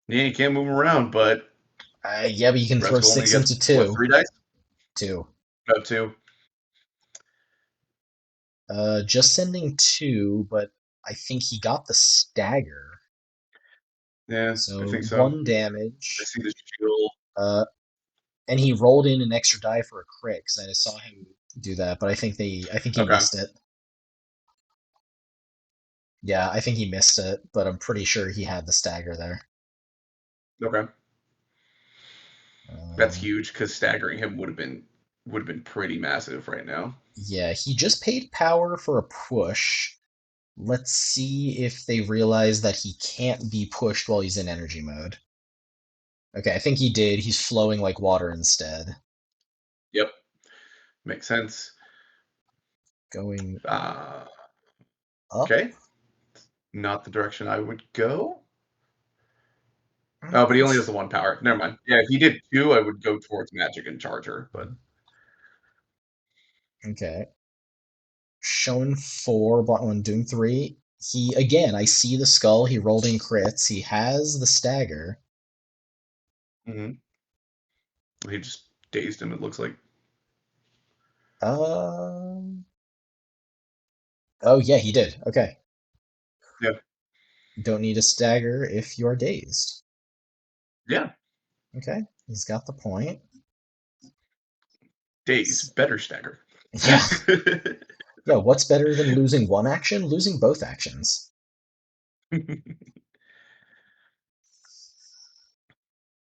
Yeah, you can't move him around, but Yeah, but you can Red throw Skull only six gets into what, two. 3 dice? Two. No, 2. Just sending two, but I think he got the stagger. Yeah, I So think so. one I damage. see the shield. Uh, and he rolled in an extra die for a crit because I just saw him do that, but I think he Okay, missed it. Yeah, I think he missed it, but I'm pretty sure he had the stagger there. okay, that's Um, huge because staggering him would have been pretty massive right now. yeah, he just paid power for a push. Let's see if they realize that he can't be pushed while he's in energy mode. Okay, I think he did. He's flowing like water instead. Yep, makes sense. Going Uh, up? okay, not the direction I would go. Oh, but he only has the one power. Never mind. Yeah, if he did 2, I would go towards magic and charger. But Okay. Showing four, bottom one, doing three. He, again, I see the skull. He rolled in crits. He has the stagger. mhm, he just dazed him. It looks like. Um, oh, yeah, he did. Okay. Yeah, Don't need a stagger if you're dazed. yeah. Okay. He's got the point. Daze better stagger. Yeah. Yeah, what's better than losing one action? Losing both actions.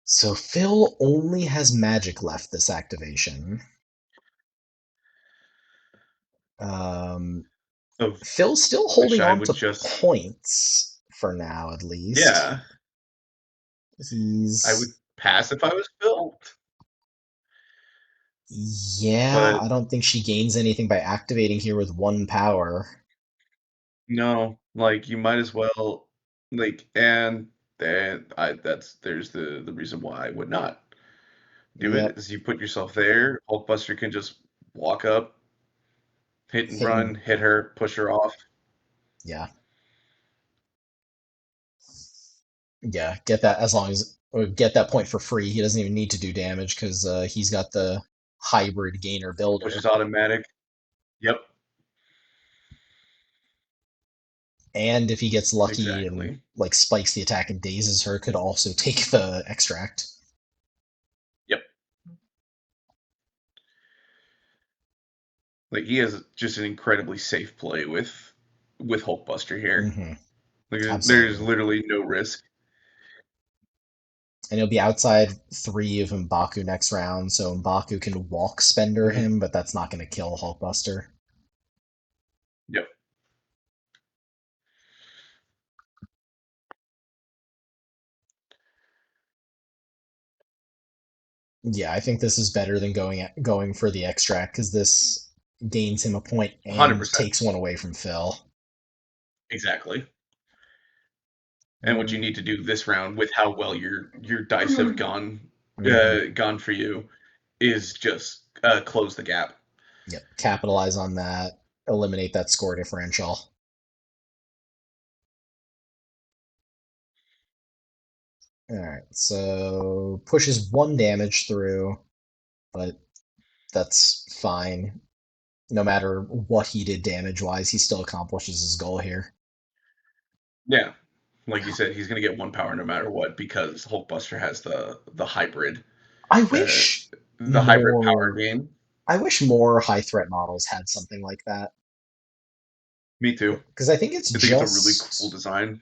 So Phil only has magic left this activation. Um, Of Phil's still which holding I on would to just, points for now, at least. yeah, I would He's, pass if I was Phil. yeah, But I don't think she gains anything by activating here with one power. no, like you might as well, like, and I that's there's the reason why I would not do it Yep, is you put yourself there. Hulkbuster can just walk up, hit and run, hitting, hit her, push her off. yeah, yeah, get that as long as, or get that point for free. He doesn't even need to do damage because he's got the hybrid gainer Push builder. is automatic. Yep, And if he gets lucky and exactly. like spikes the attack and dazes her, could also take the extract. Yep. Like he has just an incredibly safe play with Hulkbuster here. Hmm. Like there's Absolutely. literally no risk. And he'll be outside three of M'Baku next round, so M'Baku can walk spender Hmm. him, but that's not going to kill Hulkbuster. Yep. Yeah, I think this is better than going for the extract because this gains him a point and 100%. takes one away from Phil. Exactly. And what you Mm, need to do this round with how well your dice have mhm. gone for you is just close the gap. Yep, capitalize on that, eliminate that score differential. All right, so pushes one damage through, but that's fine. No matter what he did damage wise, he still accomplishes his goal here. Yeah. Like you said, he's going to get one power no matter what because Hulkbuster has I uh, wish the hybrid power more gain. I wish more high threat models had something like that. Me too. Because I think it's I think it's a really cool just design.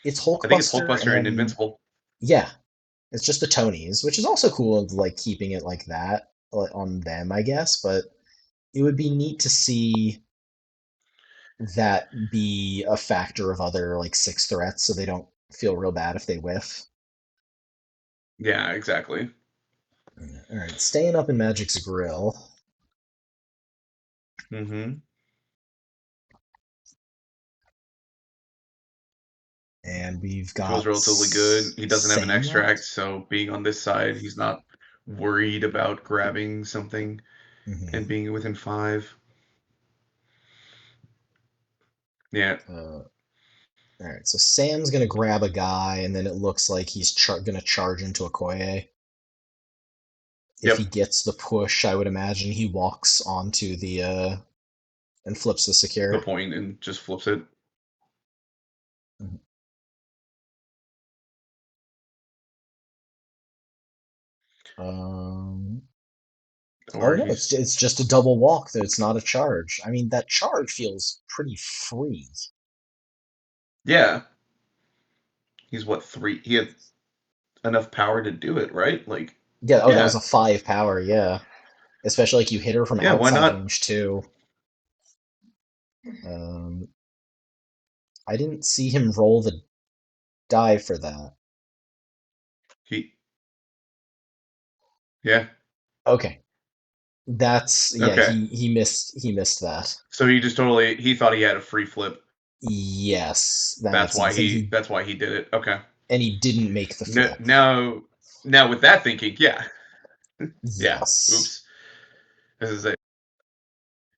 it's I think it's Hulkbuster Hulkbuster and and Invincible. yeah, it's just the Tonys, which is also cool of like keeping it like that on them, I guess. But it would be neat to see that be a factor of other like six threats, so they don't feel real bad if they whiff. Yeah, exactly. All right, staying up in Magic's grill, Mm-hmm. and we've Feels got relatively good. He doesn't have an Sam extract, left. so being on this side, he's not worried about grabbing something Hmm. and being within five. Yeah. All right, so Sam's gonna grab a guy, and then it looks like he's gonna charge into a Koye. If he Yep. gets the push, I would imagine he walks onto the and flips the The secure. point and just flips it. Mhm. Um, oh Or no, he's it's just a double walk. Though it's not a charge. I mean, that charge feels pretty free. yeah. He's what, three? He had enough power to do it, right? Like, Yeah. Oh, that was yeah. a 5 power. Yeah, especially like you hit her from Yeah, why outside not? range too. Um, I didn't see him roll the die for that. He yeah. Okay, that's yeah. Okay. He missed that. So he just totally he thought he had a free flip. Yes, that makes sense. That's why he did it. Okay. And he didn't make the No, flip. now with that thinking, yeah. Yeah. Yes. Oops. This is it.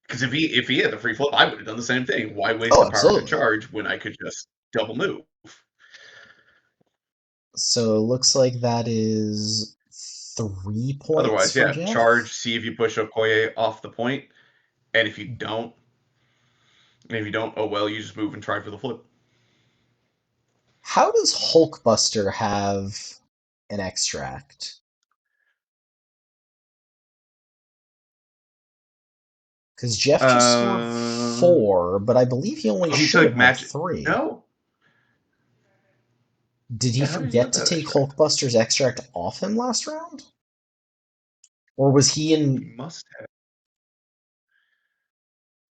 Because if he had the free flip, I would have done the same thing. Why waste Oh, a power to absolutely. charge when I could just double move? So it looks like that is 3 points Otherwise, for yeah, Jeff. charge, see if you push Okoye off the point, and if you don't, oh well, you just move and try for the flip. How does Hulkbuster have an extract? Because Jeff just scored Uh, 4, but I believe he only oh, he should have took had magic. 3. No, Did he how did he forget have to that take extract? Hulkbuster's extract off him last round? Or was he He in. must have.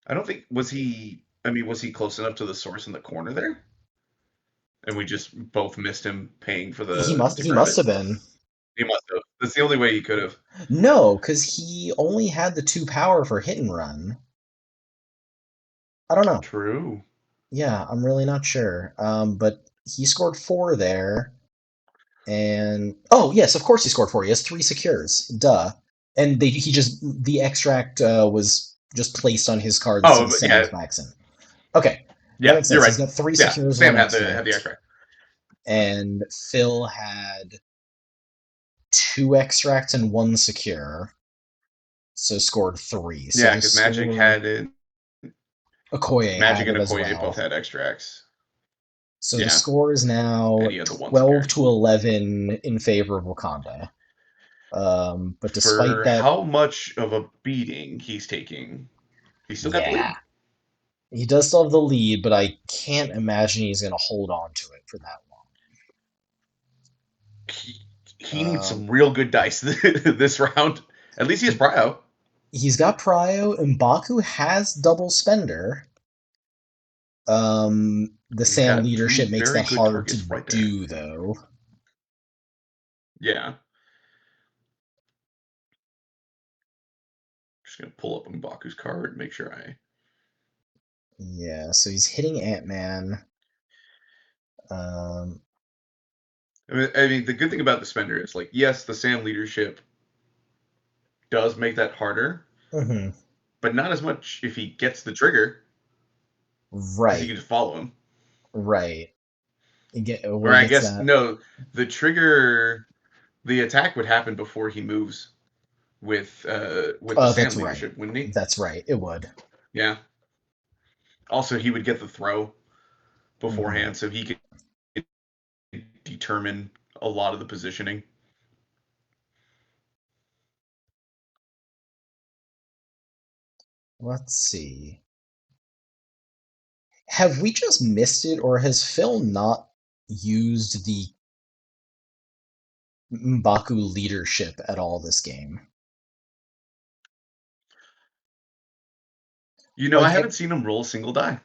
I don't think was he. I mean, was he close enough to the source in the corner there? And we just both missed him paying for He the must to he grab must it. have been. He must have. That's the only way he could have. No, because he only had the 2 power for hit and run. I don't know. True. Yeah, I'm really not sure. But he scored 4 there, and oh yes, of course he scored 4. He has 3 secures. Duh. And he just the extract was just placed on his card Oh, since but Sam yeah, was maxing. Okay, that yeah, makes you're sense. right. He's got three Yeah, secures, Sam one had the extract, extract. and Phil had 2 extracts and 1 secure, so scored 3. So Yeah, the because Magic score had it. Okoye Magic had and it as Okoye both well. had extracts. So the Yeah, score is now and he had the one 12 secure. to 11 in favor of Wakanda. But despite For that, how much of a beating he's taking, he's still got the yeah, lead. he does still have the lead, but I can't imagine he's going to hold on to it for that He, he needs long. some real good dice this round. At least he has Prio. He's got Prio, and Baku has double spender. The He's Sam got two leadership makes very that good hard to targets right there. do, though. Yeah. just gonna pull up M'Baku's card and make sure I. Yeah, so he's hitting Ant-Man. Um, I mean, the good thing about the spender is like, yes, the Sam leadership does make that harder, mhm, but not as much if he gets the trigger because you right, can just follow him. right. Well, Or he I gets guess that. no, the trigger, the attack would happen before he moves with the Oh, Sam that's right. leadership, wouldn't he? That's right. It would. Yeah. Also, he would get the throw Hmm. beforehand, so he could determine a lot of the positioning. Let's see. Have we just missed it, or has Phil not used the M'Baku leadership at all this game? I Like, haven't seen him roll a single die.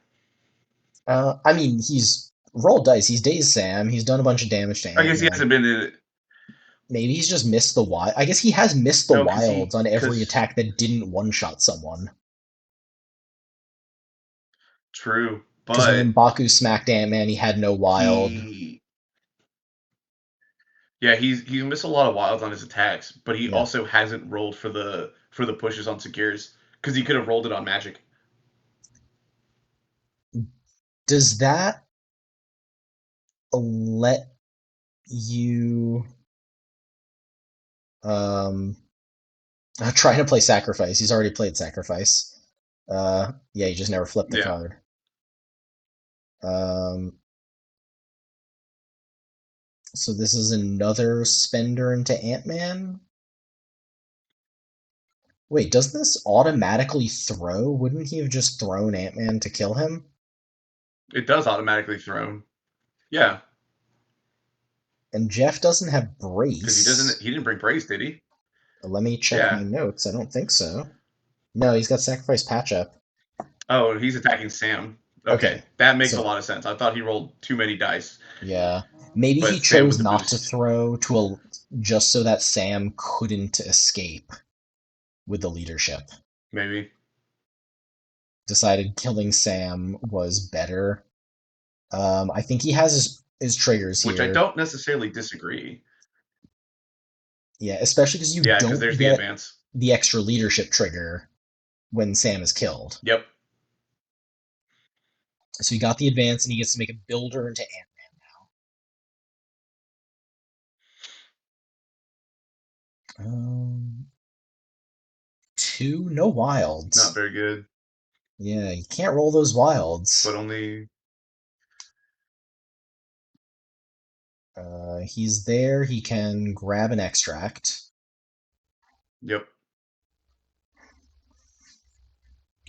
I mean, he's rolled dice. He's dazed Sam. He's done a bunch of damage to I guess he Ant-Man. hasn't been in it. Maybe he's just missed the wild. I guess he has missed the No, wilds on every because attack that didn't one-shot someone. true, Because when but M'Baku smacked Ant-Man, he had no wild. he yeah, he's missed a lot of wilds on his attacks, but he Yeah. also hasn't rolled for the pushes on Secures because he could have rolled it on Magic. Does that let you um trying to play Sacrifice? He's already played Sacrifice. Yeah, he just never flipped the Yeah, card. Um, so this is another spender into Ant-Man. Wait, doesn't this automatically throw? Wouldn't he have just thrown Ant-Man to kill him? it does automatically throw. Yeah, And Jeff doesn't have because Brace. he didn't bring Brace, did he? Let me check my Yeah. notes. I don't think so. No, he's got Sacrifice Patch Up. Oh, he's attacking Sam. Okay, Okay, that makes a so lot of sense. I thought he rolled too many dice, yeah, maybe he but Sam chose with the not to boost, throw to a just so that Sam couldn't escape with the leadership. maybe. Decided killing Sam was better. I think he has his triggers Which I here. don't necessarily disagree. Yeah, especially because you Yeah, because there's don't the get advance. the extra leadership trigger when Sam is killed. Yep. So he got the advance, and he gets to make a builder into Ant-Man now. Two, no Not wilds. very good, Yeah, you can't roll those but wilds. only. He's there. He can grab an extract. Yep.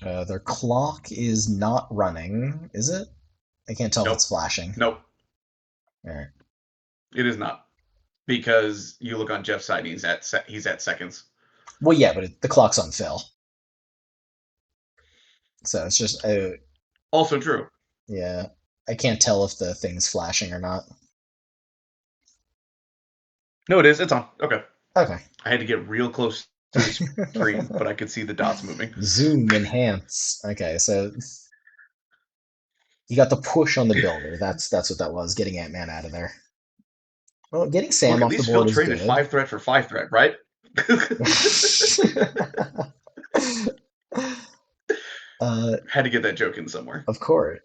Their clock is not running, is it? I can't tell if it's Nope. flashing. Nope. All right. It is not because you look on Jeff's side. He's at seconds. Well, yeah, but the clock's on Phil, so it's just Also true. yeah. I can't tell if the thing's flashing or not. No, it is. It's on. Okay. Okay. I had to get real close to the screen, but I could see the dots moving. Zoom enhance. Okay, so you got the push on the builder. That's what that was. Getting Ant-Man out of there. Well, getting Look, Sam at off the least Phil board is traded good. 5 threat for 5 threat, right? uh, Had to get that joke in somewhere. of course.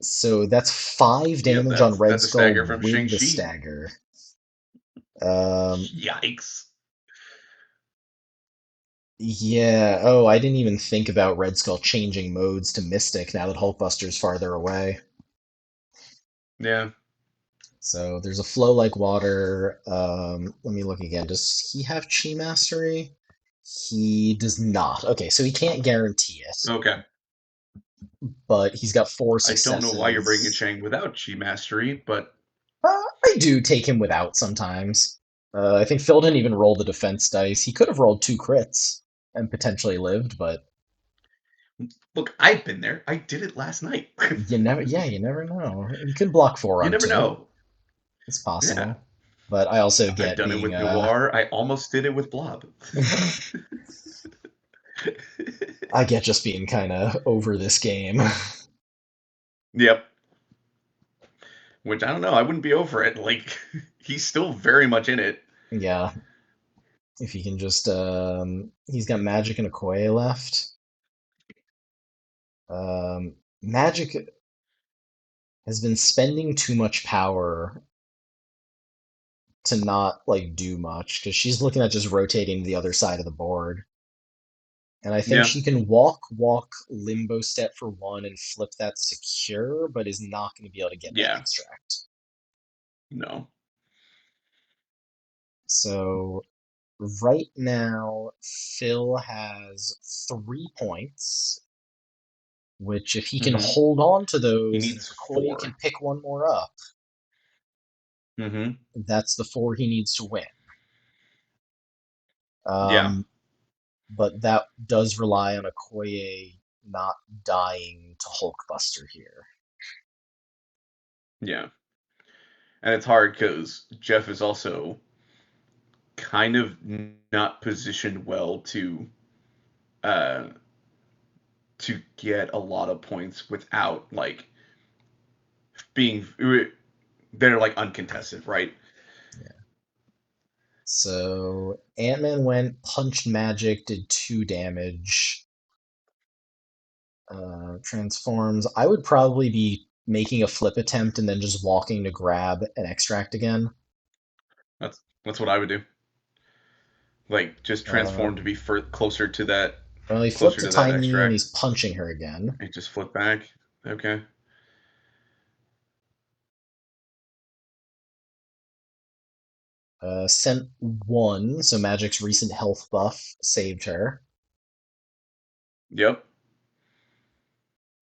So that's five Yep, damage on Red that's a Skull stagger from with the Shang-Chi. stagger. Um, Yikes. yeah. Oh, I didn't even think about Red Skull changing modes to Mystic now that Hulkbuster's farther away. Yeah. So there's a flow like water. Let me look again. Does he have Chi Mastery? He does not. Okay, so he can't guarantee it, Okay. but he's got four I don't know why you're bringing successes. Chang without Chi Mastery, but I do take him without sometimes. I think Phil didn't even roll the defense dice. He could have rolled two crits and potentially lived, but look, I've been there. I did it last night. you never know. He could block four You on never two. know. It's Yeah. possible. But I also I've get done it being with Noir. I almost did it with Blob. I get just being kind of over this game. Yep. Which I don't know. I wouldn't be over it. Like he's still very much in it. Yeah, if he can just he's got Magic and Okoye left. Magic has been spending too much power to not like do much because she's looking at just rotating to the other side of the board. And I think Yeah. she can walk, limbo step for one and flip that secure, but is not going to be able to get that Yeah. extract. No. So right now, Phil has 3 points, which if he can Mm-hmm. hold on to He those, and if needs Okoye can 4. pick one more up, Mm-hmm. that's the four he needs to win. Yeah. Um, but that does rely on Okoye not dying to Hulkbuster here. Yeah. And it's hard because Jeff is also kind of not positioned well uh to get a lot of points without like being they're like uncontested, right? Yeah. So Ant-Man went, punched Magic, did 2 damage. Transforms. I would probably be making a flip attempt and then just walking to grab an extract again. That's what I would do. Like just Uh, transform to be closer to that well, he flipped closer to to that Tiny and extract he's punching her again. and just flip back. Okay. Sent 1, so Magic's recent health buff saved her. Yep.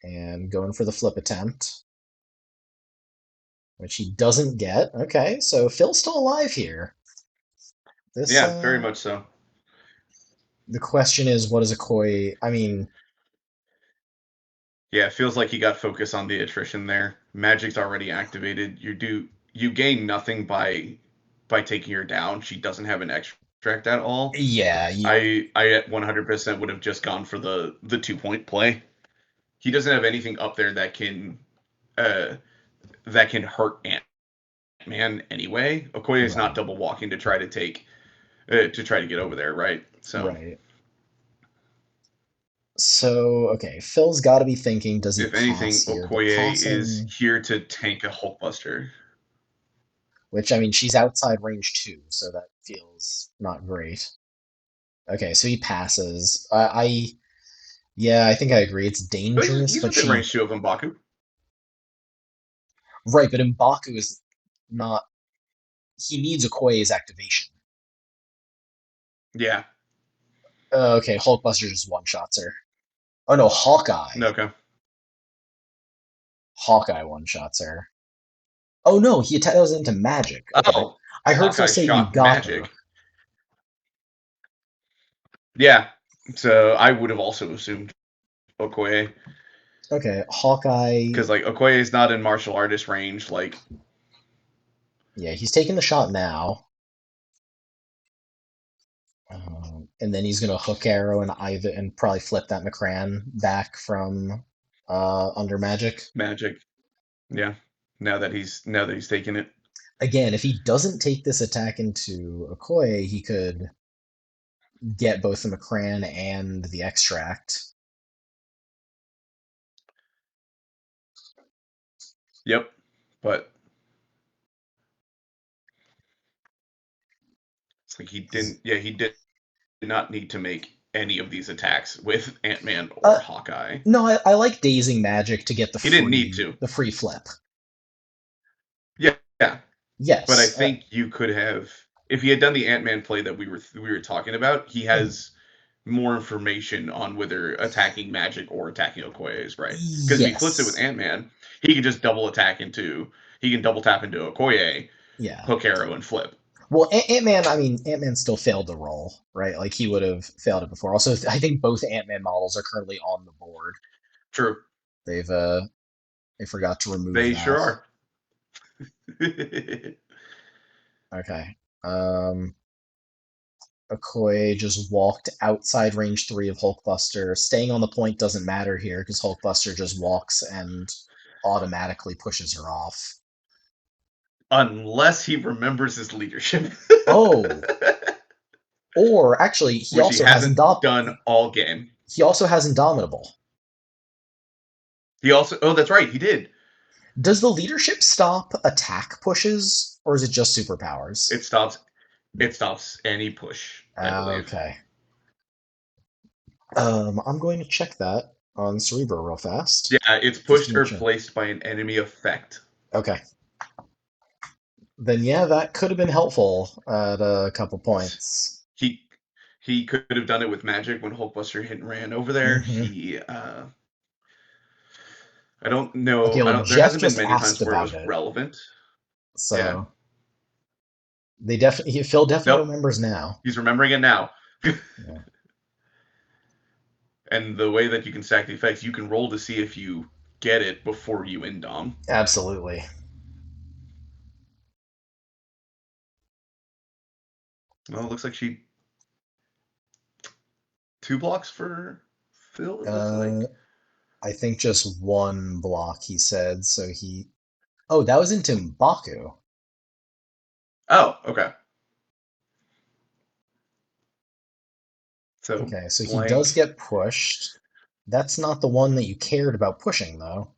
And going for the flip attempt, which he doesn't get. Okay, so Phil's still alive here. This, Yeah, very much so. the question is, what is a koi? I mean, Yeah, it feels like he got focus on the attrition there. Magic's already activated. You gain nothing by taking her down. She doesn't have an extract at all. yeah, you, I at 100% would have just gone for the 2 point play. He doesn't have anything up there uh that can hurt Ant Man anyway. Okoye is not right, double walking to try to get over there, right? So right. So, okay, Phil's got to be thinking, does he if pass anything, here? But Okoye is passing, here to tank a Hulkbuster. which I mean, she's outside range too, so that feels not great. Okay, so he passes. Yeah, I think I agree. It's But dangerous, he's but within she, range 2 of M'Baku. right, but M'Baku is not, he needs Okoye's activation. Yeah. Okay, Hulkbuster just one-shots her. Oh no, Hawkeye. Okay. Hawkeye one-shots her. Oh no, he was into Magic. Okay, Oh, I heard Phil Hawkeye say you shot got her. magic. Yeah. So I would have also assumed Okoye Okay, Hawkeye. because like Okoye is not in martial artist range. Like, Yeah, he's taking the shot now. And then he's gonna hook arrow and either and probably flip that McCran back from under Magic. magic. Yeah. Now that he's taken it. Again, if he doesn't take this attack into Okoye, he could get both the McCran and the extract. Yep. But it's like he didn't. Yeah, he did not need to make any of these attacks with Ant Man Uh, or Hawkeye. no, I like dazing Magic to get He didn't need to. the free flip. Yeah. Yeah. But I Yes. think you could have, if he had done the Ant Man play that we were talking about. He Mhm. has more information on whether attacking Magic or attacking Okoye is right. Because if he flips it with Yes. Ant Man, he can just he can double tap into Okoye, Yeah. hook arrow, and flip. Well, Ant-Man, I mean, Ant-Man still failed the roll, right? Like he would have failed it before. Also, I think both Ant-Man models are currently on the board. True, They've they forgot to remove they sure that. are. Okay. Okoye just walked outside range 3 of Hulkbuster. Staying on the point doesn't matter here because Hulkbuster just walks and automatically pushes her off. Unless he remembers his leadership, Oh, or actually, which he hasn't done all game. he also has Indomitable. He also, oh, that's right, he did. Does the leadership stop attack pushes, or is it just superpowers? It stops. It stops any push, I believe. Okay. I'm going to check that on Cerebro real fast, Yeah, it's just to pushed make or sure. placed by an enemy effect. Okay. Then yeah, that could have been helpful at a couple points. He he could have done it with magic when Hulkbuster hit and ran over there. Hmm. He I don't know. Okay, I well, don't. There Jeff hasn't been just many asked times where it about was it, relevant. Yeah. so they definitely Phil definitely Nope. remembers now. He's remembering it now. Yeah, And the way that you can stack the effects, you can roll to see if you get it before you indom. absolutely. Well, it looks like she 2 blocks for Phil. It looks Uh, like. I think just one block, he said. So he. Oh, that was into Mbaku. Oh, okay. So Okay, so he does blank. get pushed. That's not the one that you cared about pushing, though.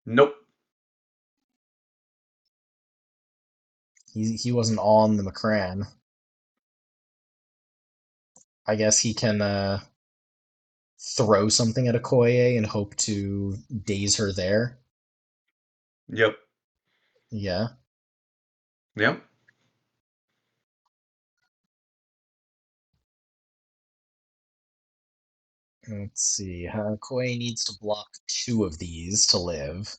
Nope. He wasn't on the McCran. I guess he can throw something at Okoye and hope to daze her there. Yep. Yeah. Yep. Let's see. Okoye needs to block 2 of these to live,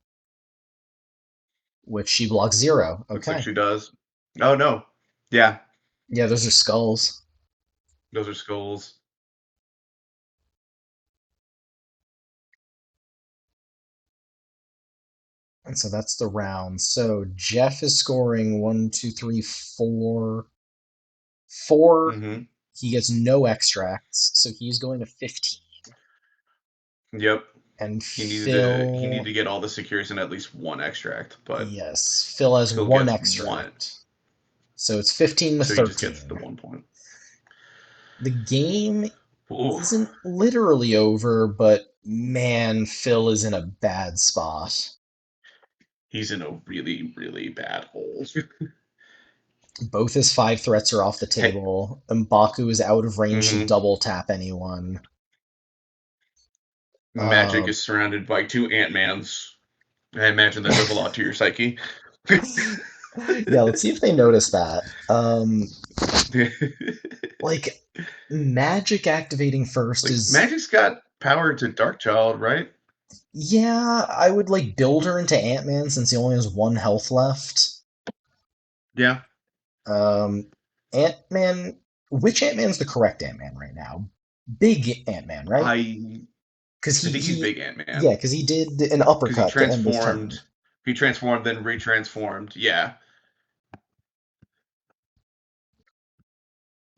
which she blocks 0. Looks like Okay. she does. Oh no. Yeah. Yeah, those are skulls. Those are skulls. And so that's the round. So Jeff is scoring one, two, three, four. Four. Mm-hmm. He gets no extracts, so he's going to 15. Yep. And He needed Phil, to get all the secures in at least one extract, but yes, Phil has Phil one gets one. extract. So it's 15 to So he just gets the 13. 1 point. The game Ooh. isn't literally over, but man, Phil is in a bad spot. He's in a really, really bad hole. Both his 5 threats are off the Hey. table. M'Baku is out of range to Mm-hmm. double tap anyone. Magic Um, is surrounded by 2 Ant-Mans. I imagine that does a lot to your psyche. yeah, let's see if they notice that. Like, magic activating first Like is, Magic's got power to Dark Child, right? yeah, I would like build her into Ant-Man since he only has 1 health left. Yeah. Um, Ant-Man, which Ant-Man's the correct Ant-Man right now? Big Ant-Man, right? I Because I think he's Big yeah, Ant-Man because he did an because he uppercut to end his transformed. turn. He transformed, then retransformed. Yeah.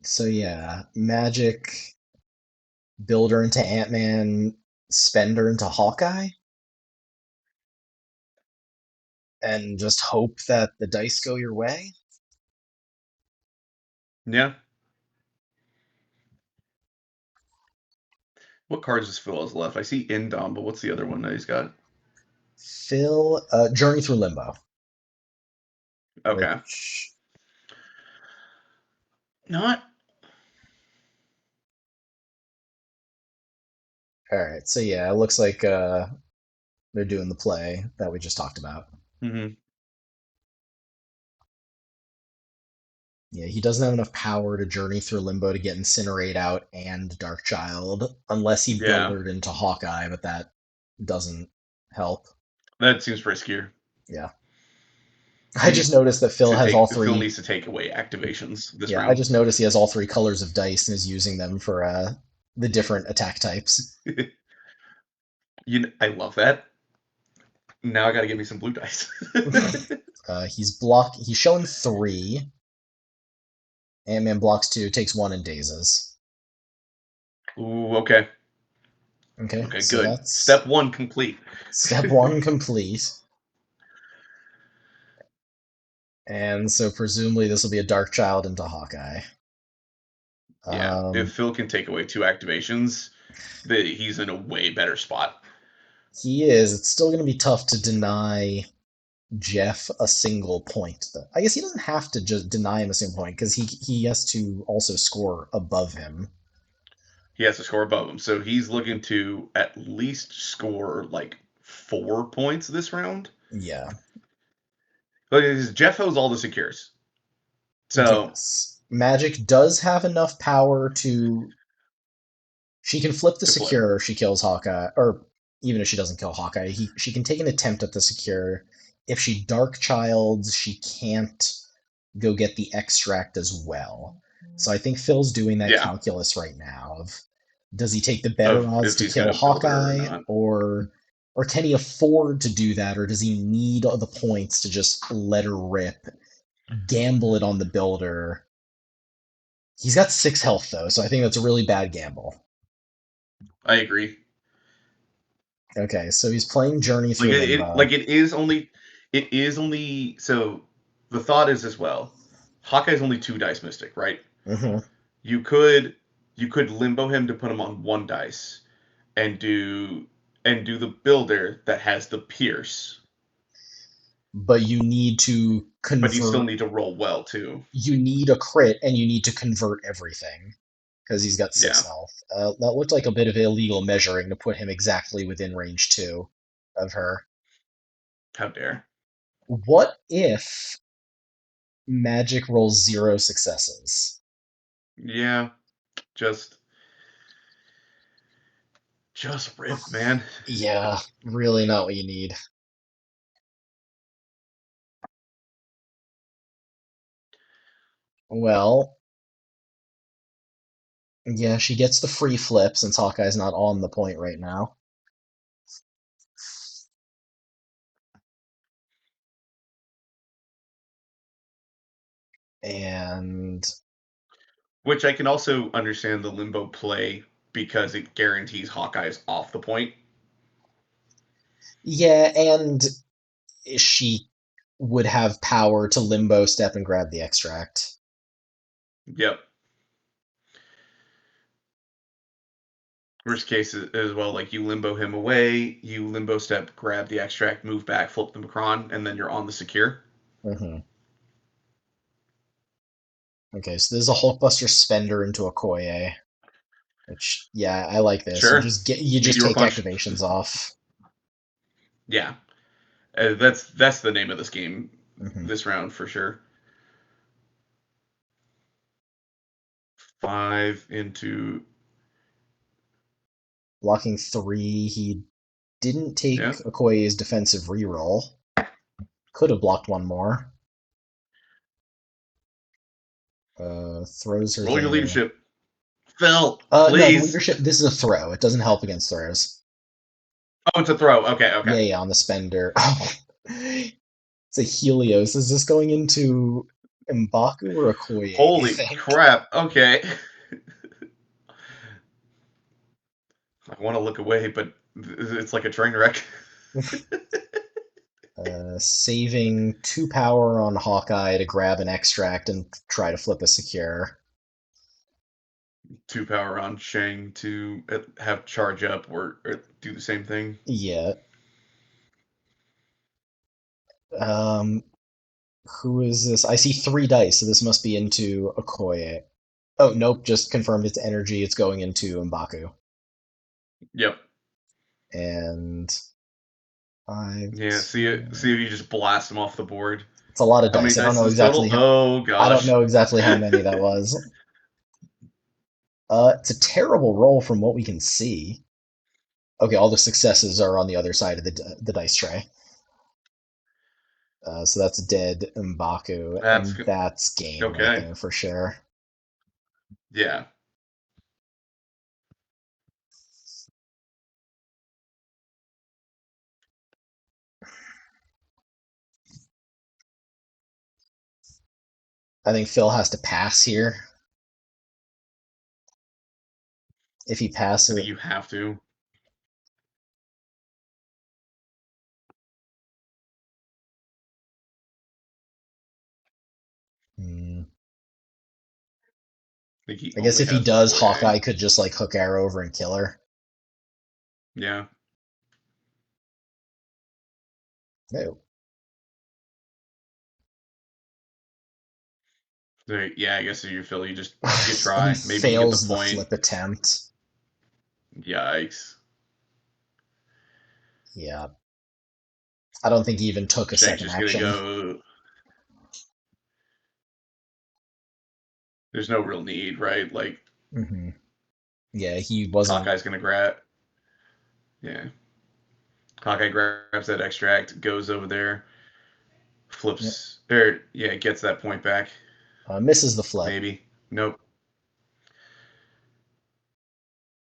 So yeah, magic, build her into Ant-Man, spend her into Hawkeye, and just hope that the dice go your way. Yeah. What cards does Phil has left? I see Indom, but what's the other one that he's got? Phil, Journey Through Limbo, Okay. which, Not. all right, so yeah, it looks like they're doing the play that we just talked about. Hmm. Yeah, he doesn't have enough power to journey through Limbo to get Incinerate out and Darkchild, unless he Yeah. buildered into Hawkeye, but that doesn't help. That seems riskier. Yeah. I just noticed that Phil needs to take away activations this yeah, I round. just noticed he has all 3 colors of dice and is using them for the different attack types. I love that. Now I got to give me some blue dice. He's showing three. Ant-Man blocks two, takes one, and dazes. Ooh, okay. Okay, Okay, so good. that's Step one complete. step one complete. And so presumably this will be a Dark Child into Hawkeye. Yeah, if Um, Phil can take away two activations, he's in a way better spot. he is. It's still going to be tough to deny Jeff a single point, though. I guess he doesn't have to just deny him a single point because he has to also score above him. He has to score above him, so he's looking to at least score like 4 points this round. Yeah. But Jeff holds all the secures, so Yes. Magic does have enough power to. She can flip the to flip. secure if she kills Hawkeye, or even if she doesn't kill Hawkeye, she can take an attempt at the secure. If she Dark Childs, she can't go get the extract as well. So I think Phil's doing that Yeah, calculus right now of does he take the better of odds if to he's kill gonna build her or Hawkeye not. or can he afford to do that or does he need the points to just let her rip, gamble it on the builder? He's got 6 health though, so I think that's a really bad gamble. I agree. Okay, so he's playing Journey Like through like Limbo. it is only so the thought is as well. Hawkeye's only 2 dice mystic, right? Hmm. You could you could limbo him to put him on 1 dice and do the builder that has the pierce, But you need to but you still convert. need to roll well too. You need a crit, and you need to convert everything because he's got 6 Yeah, health. That looked like a bit of illegal measuring to put him exactly within range 2 of her. how dare. What if Magic rolls 0 successes? Yeah, just rip, man. Yeah, really not what you need. Well, yeah, she gets the free flip since Hawkeye's not on the point right now. And Which I can also understand the limbo play because it guarantees Hawkeye's off the point. yeah, and she would have power to limbo step and grab the extract. Yep. Worst case is as well, like you limbo him away, you limbo step, grab the extract, move back, flip the Macron, and then you're on the secure. Hmm. Okay, so there's a Hulkbuster spender into a Koye, which yeah, I like this. Sure. You just Meteor take punch. activations off. Yeah. That's the name of this game Hmm. this round for sure. 5 into Blocking three, he didn't take yeah. Okoye's defensive reroll. Could have blocked one more. Throws her Roll your there. leadership. Phil, No, the please. leadership. This is a throw. It doesn't help against throws. Oh, it's a throw. Okay, okay. Yeah, yeah, on the spender. It's a Helios. Is this going into M'Baku or Okoye, do you Holy think? crap. Okay. I want to look away, but it's like a train wreck. Saving 2 power on Hawkeye to grab an extract and try to flip a secure. 2 power on Shang to have charge up or do the same thing. Yeah. Um, who is this? I see 3 dice, so this must be into Okoye. Oh, nope, just confirmed it's energy. It's going into M'Baku. Yep. And five, Yeah. See 10. if you just blast them off the board. It's a lot of How many dice. dice is this total? Oh I don't gosh. know exactly how many that was. It's a terrible roll from what we can see. Okay, all the successes are on the other side of the dice tray. So that's dead M'Baku, That's and that's game right okay. there for sure. Yeah. I think Phil has to pass here. If he I think passes, you have to. hmm, I think he I guess only if he has does, one Hawkeye way. could just like hook arrow over and kill her. Yeah. No. So, yeah, I guess if you feel you And he try. Maybe you get the fails the point. flip attempt. Yikes. Yeah. I don't think he even took a Shang's second just gonna action. go. There's no real need, right? Like hmm Yeah, he wasn't. Hawkeye's gonna grab. Yeah. Hawkeye grabs that extract, goes over there, Yep. flips, or yeah, gets that point back. Misses the flip. Maybe. Nope.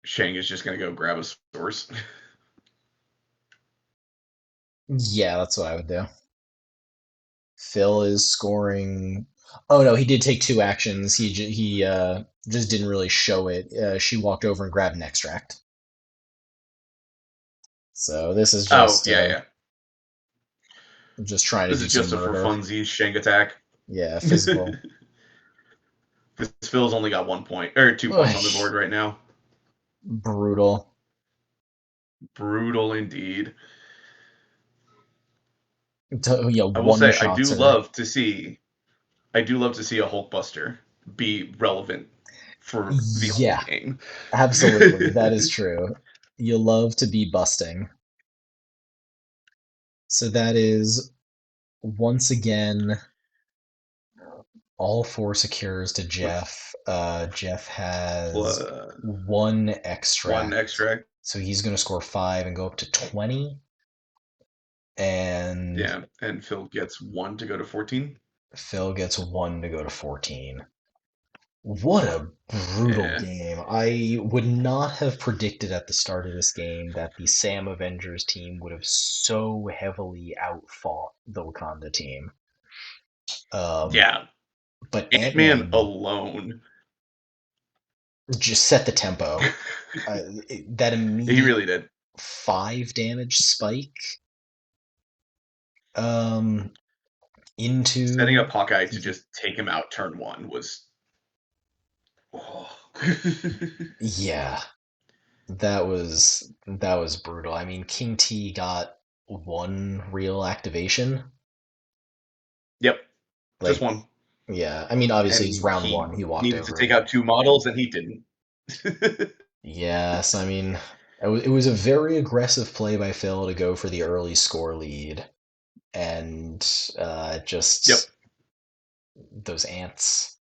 Shang is just gonna go grab a source. Yeah, that's what I would do. Phil is scoring. Oh no, he did take two actions. He just didn't really show it. She walked over and grabbed an extract. So this is Oh just yeah, yeah. just trying to This do is some just a for murder. funsies Shang attack. Yeah, Because physical. Phil's only got 1 point or 2 points on the Ugh, board right now. brutal. Brutal indeed. Yeah, I will one say shots her. I do love to see a Hulkbuster be relevant for the whole Yeah, game. absolutely. That is true. You love to be busting. So that is once again all four secures to Jeff. Jeff has Plus one one extract, extract. so he's going to score 5 and go up to 20. And Yeah, and Phil gets one to go to 14. Phil gets 1 to go to 14. What a brutal Yeah. game. I would not have predicted at the start of this game that the Sam Avengers team would have so heavily outfought the Wakanda team. Um, Yeah. but Ant-Man Ant-Man alone. just set the tempo. That He immediate really did. 5 damage spike um, Setting up into. Hawkeye to just take him out turn one was. Oh. Yeah, that was brutal. I mean, King T got one real activation. Yep, just Like, one. yeah, I mean, obviously it's And round he one. He walked needed to over take it. out two models, and he didn't. Yes, I mean, it was a very aggressive play by Phil to go for the early score lead, and Yep. just those ants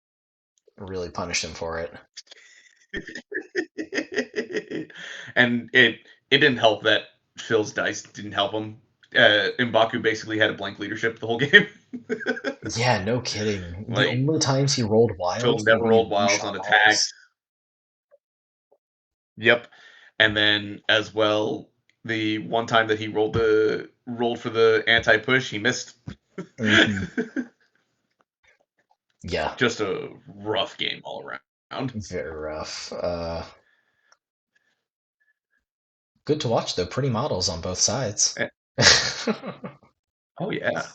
really punished him for it. And it didn't help that Phil's dice didn't help him. M'Baku basically had a blank leadership the whole game. Yeah, no kidding. The Like only times he rolled Phil wilds were never when he rolled one wilds shot on attacks. models. Yep. And then as well, the one time that he rolled for the anti push, he missed. hmm Yeah, Just a rough game all around. very rough. Good to watch though. Pretty models on both sides. Eh, Oh yeah,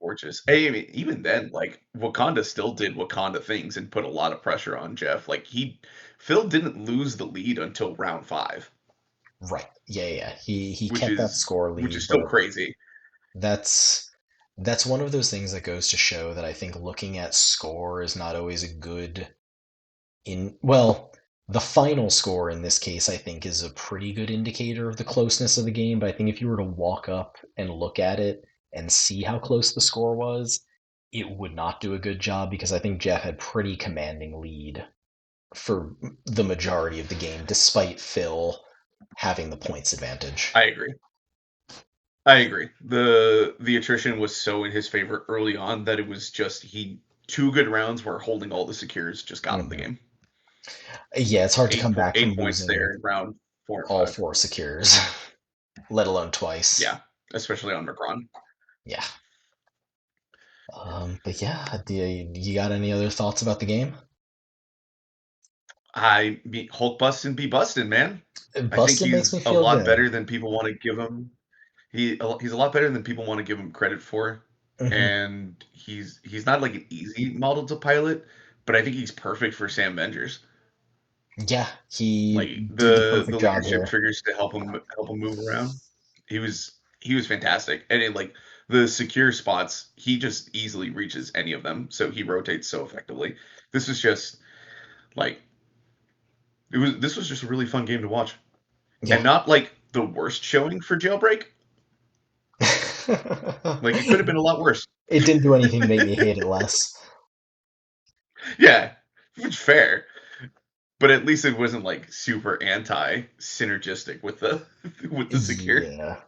gorgeous. Hey, I mean, even then, like Wakanda still did Wakanda things and put a lot of pressure on Jeff. Phil didn't lose the lead until round five, Right. Yeah, yeah. He which kept that is score which is lead, still but crazy. that's that's one of those things that goes to show that I think looking at score is not always a good well, the final score in this case I think is a pretty good indicator of the closeness of the game, but I think if you were to walk up and look at it and see how close the score was, it would not do a good job because I think Jeff had pretty commanding lead for the majority of the game despite Phil having the points advantage. I agree. I agree. The attrition was so in his favor early on that it was just he 2 good rounds where holding all the secures just got him the hmm game. Yeah, it's hard to come back from 8 points losing there in round 4 and all 5. 4 secures, let alone twice. Yeah, especially on Macron. Yeah. But yeah, you got any other thoughts about the game? Hulk bustin' be bustin', man. I think Busted makes me he's a feel lot good. better than people want to give him. He's a lot better than people want to give him credit for, Hmm. and he's not like an easy model to pilot, but I think he's perfect for Sam Avengers. Yeah, he Like did the the perfect job leadership here. triggers to help him move around. He was he was fantastic, and in like the secure spots, he just easily reaches any of them, so he rotates so effectively. This was just like this was just a really fun game to watch, and Yeah. not like the worst showing for Jailbreak. Like it could have been a lot worse. It didn't do anything to make me hate it less. Yeah, which fair, but at least it wasn't like super anti synergistic with the with the secure. Yeah.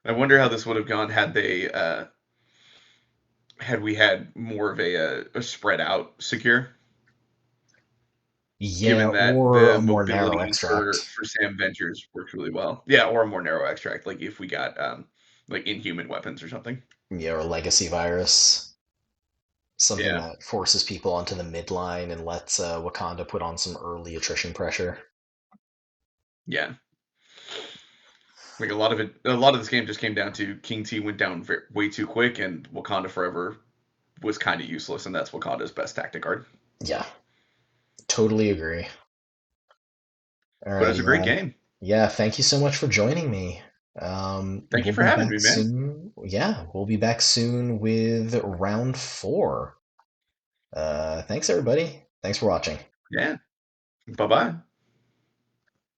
I wonder how this would have gone had we had more of a spread out secure, Yeah, given that or the a more narrow mobility extract. for Sam Ventures works really well. Yeah, or a more narrow extract, like if we got like inhuman weapons or something. Yeah, or legacy virus. Something Yeah, that forces people onto the midline and lets Wakanda put on some early attrition pressure. yeah. Like a lot of this game just came down to King T went down way too quick, and Wakanda Forever was kind of useless, and that's Wakanda's best tactic card. Yeah, totally agree. But it's a Alrighty, great man. game. Yeah, thank you so much for joining me. Thank you We'll for be having me, back man. soon. Yeah, we'll be back soon with round four. Thanks, everybody. Thanks for watching. Yeah. Bye bye.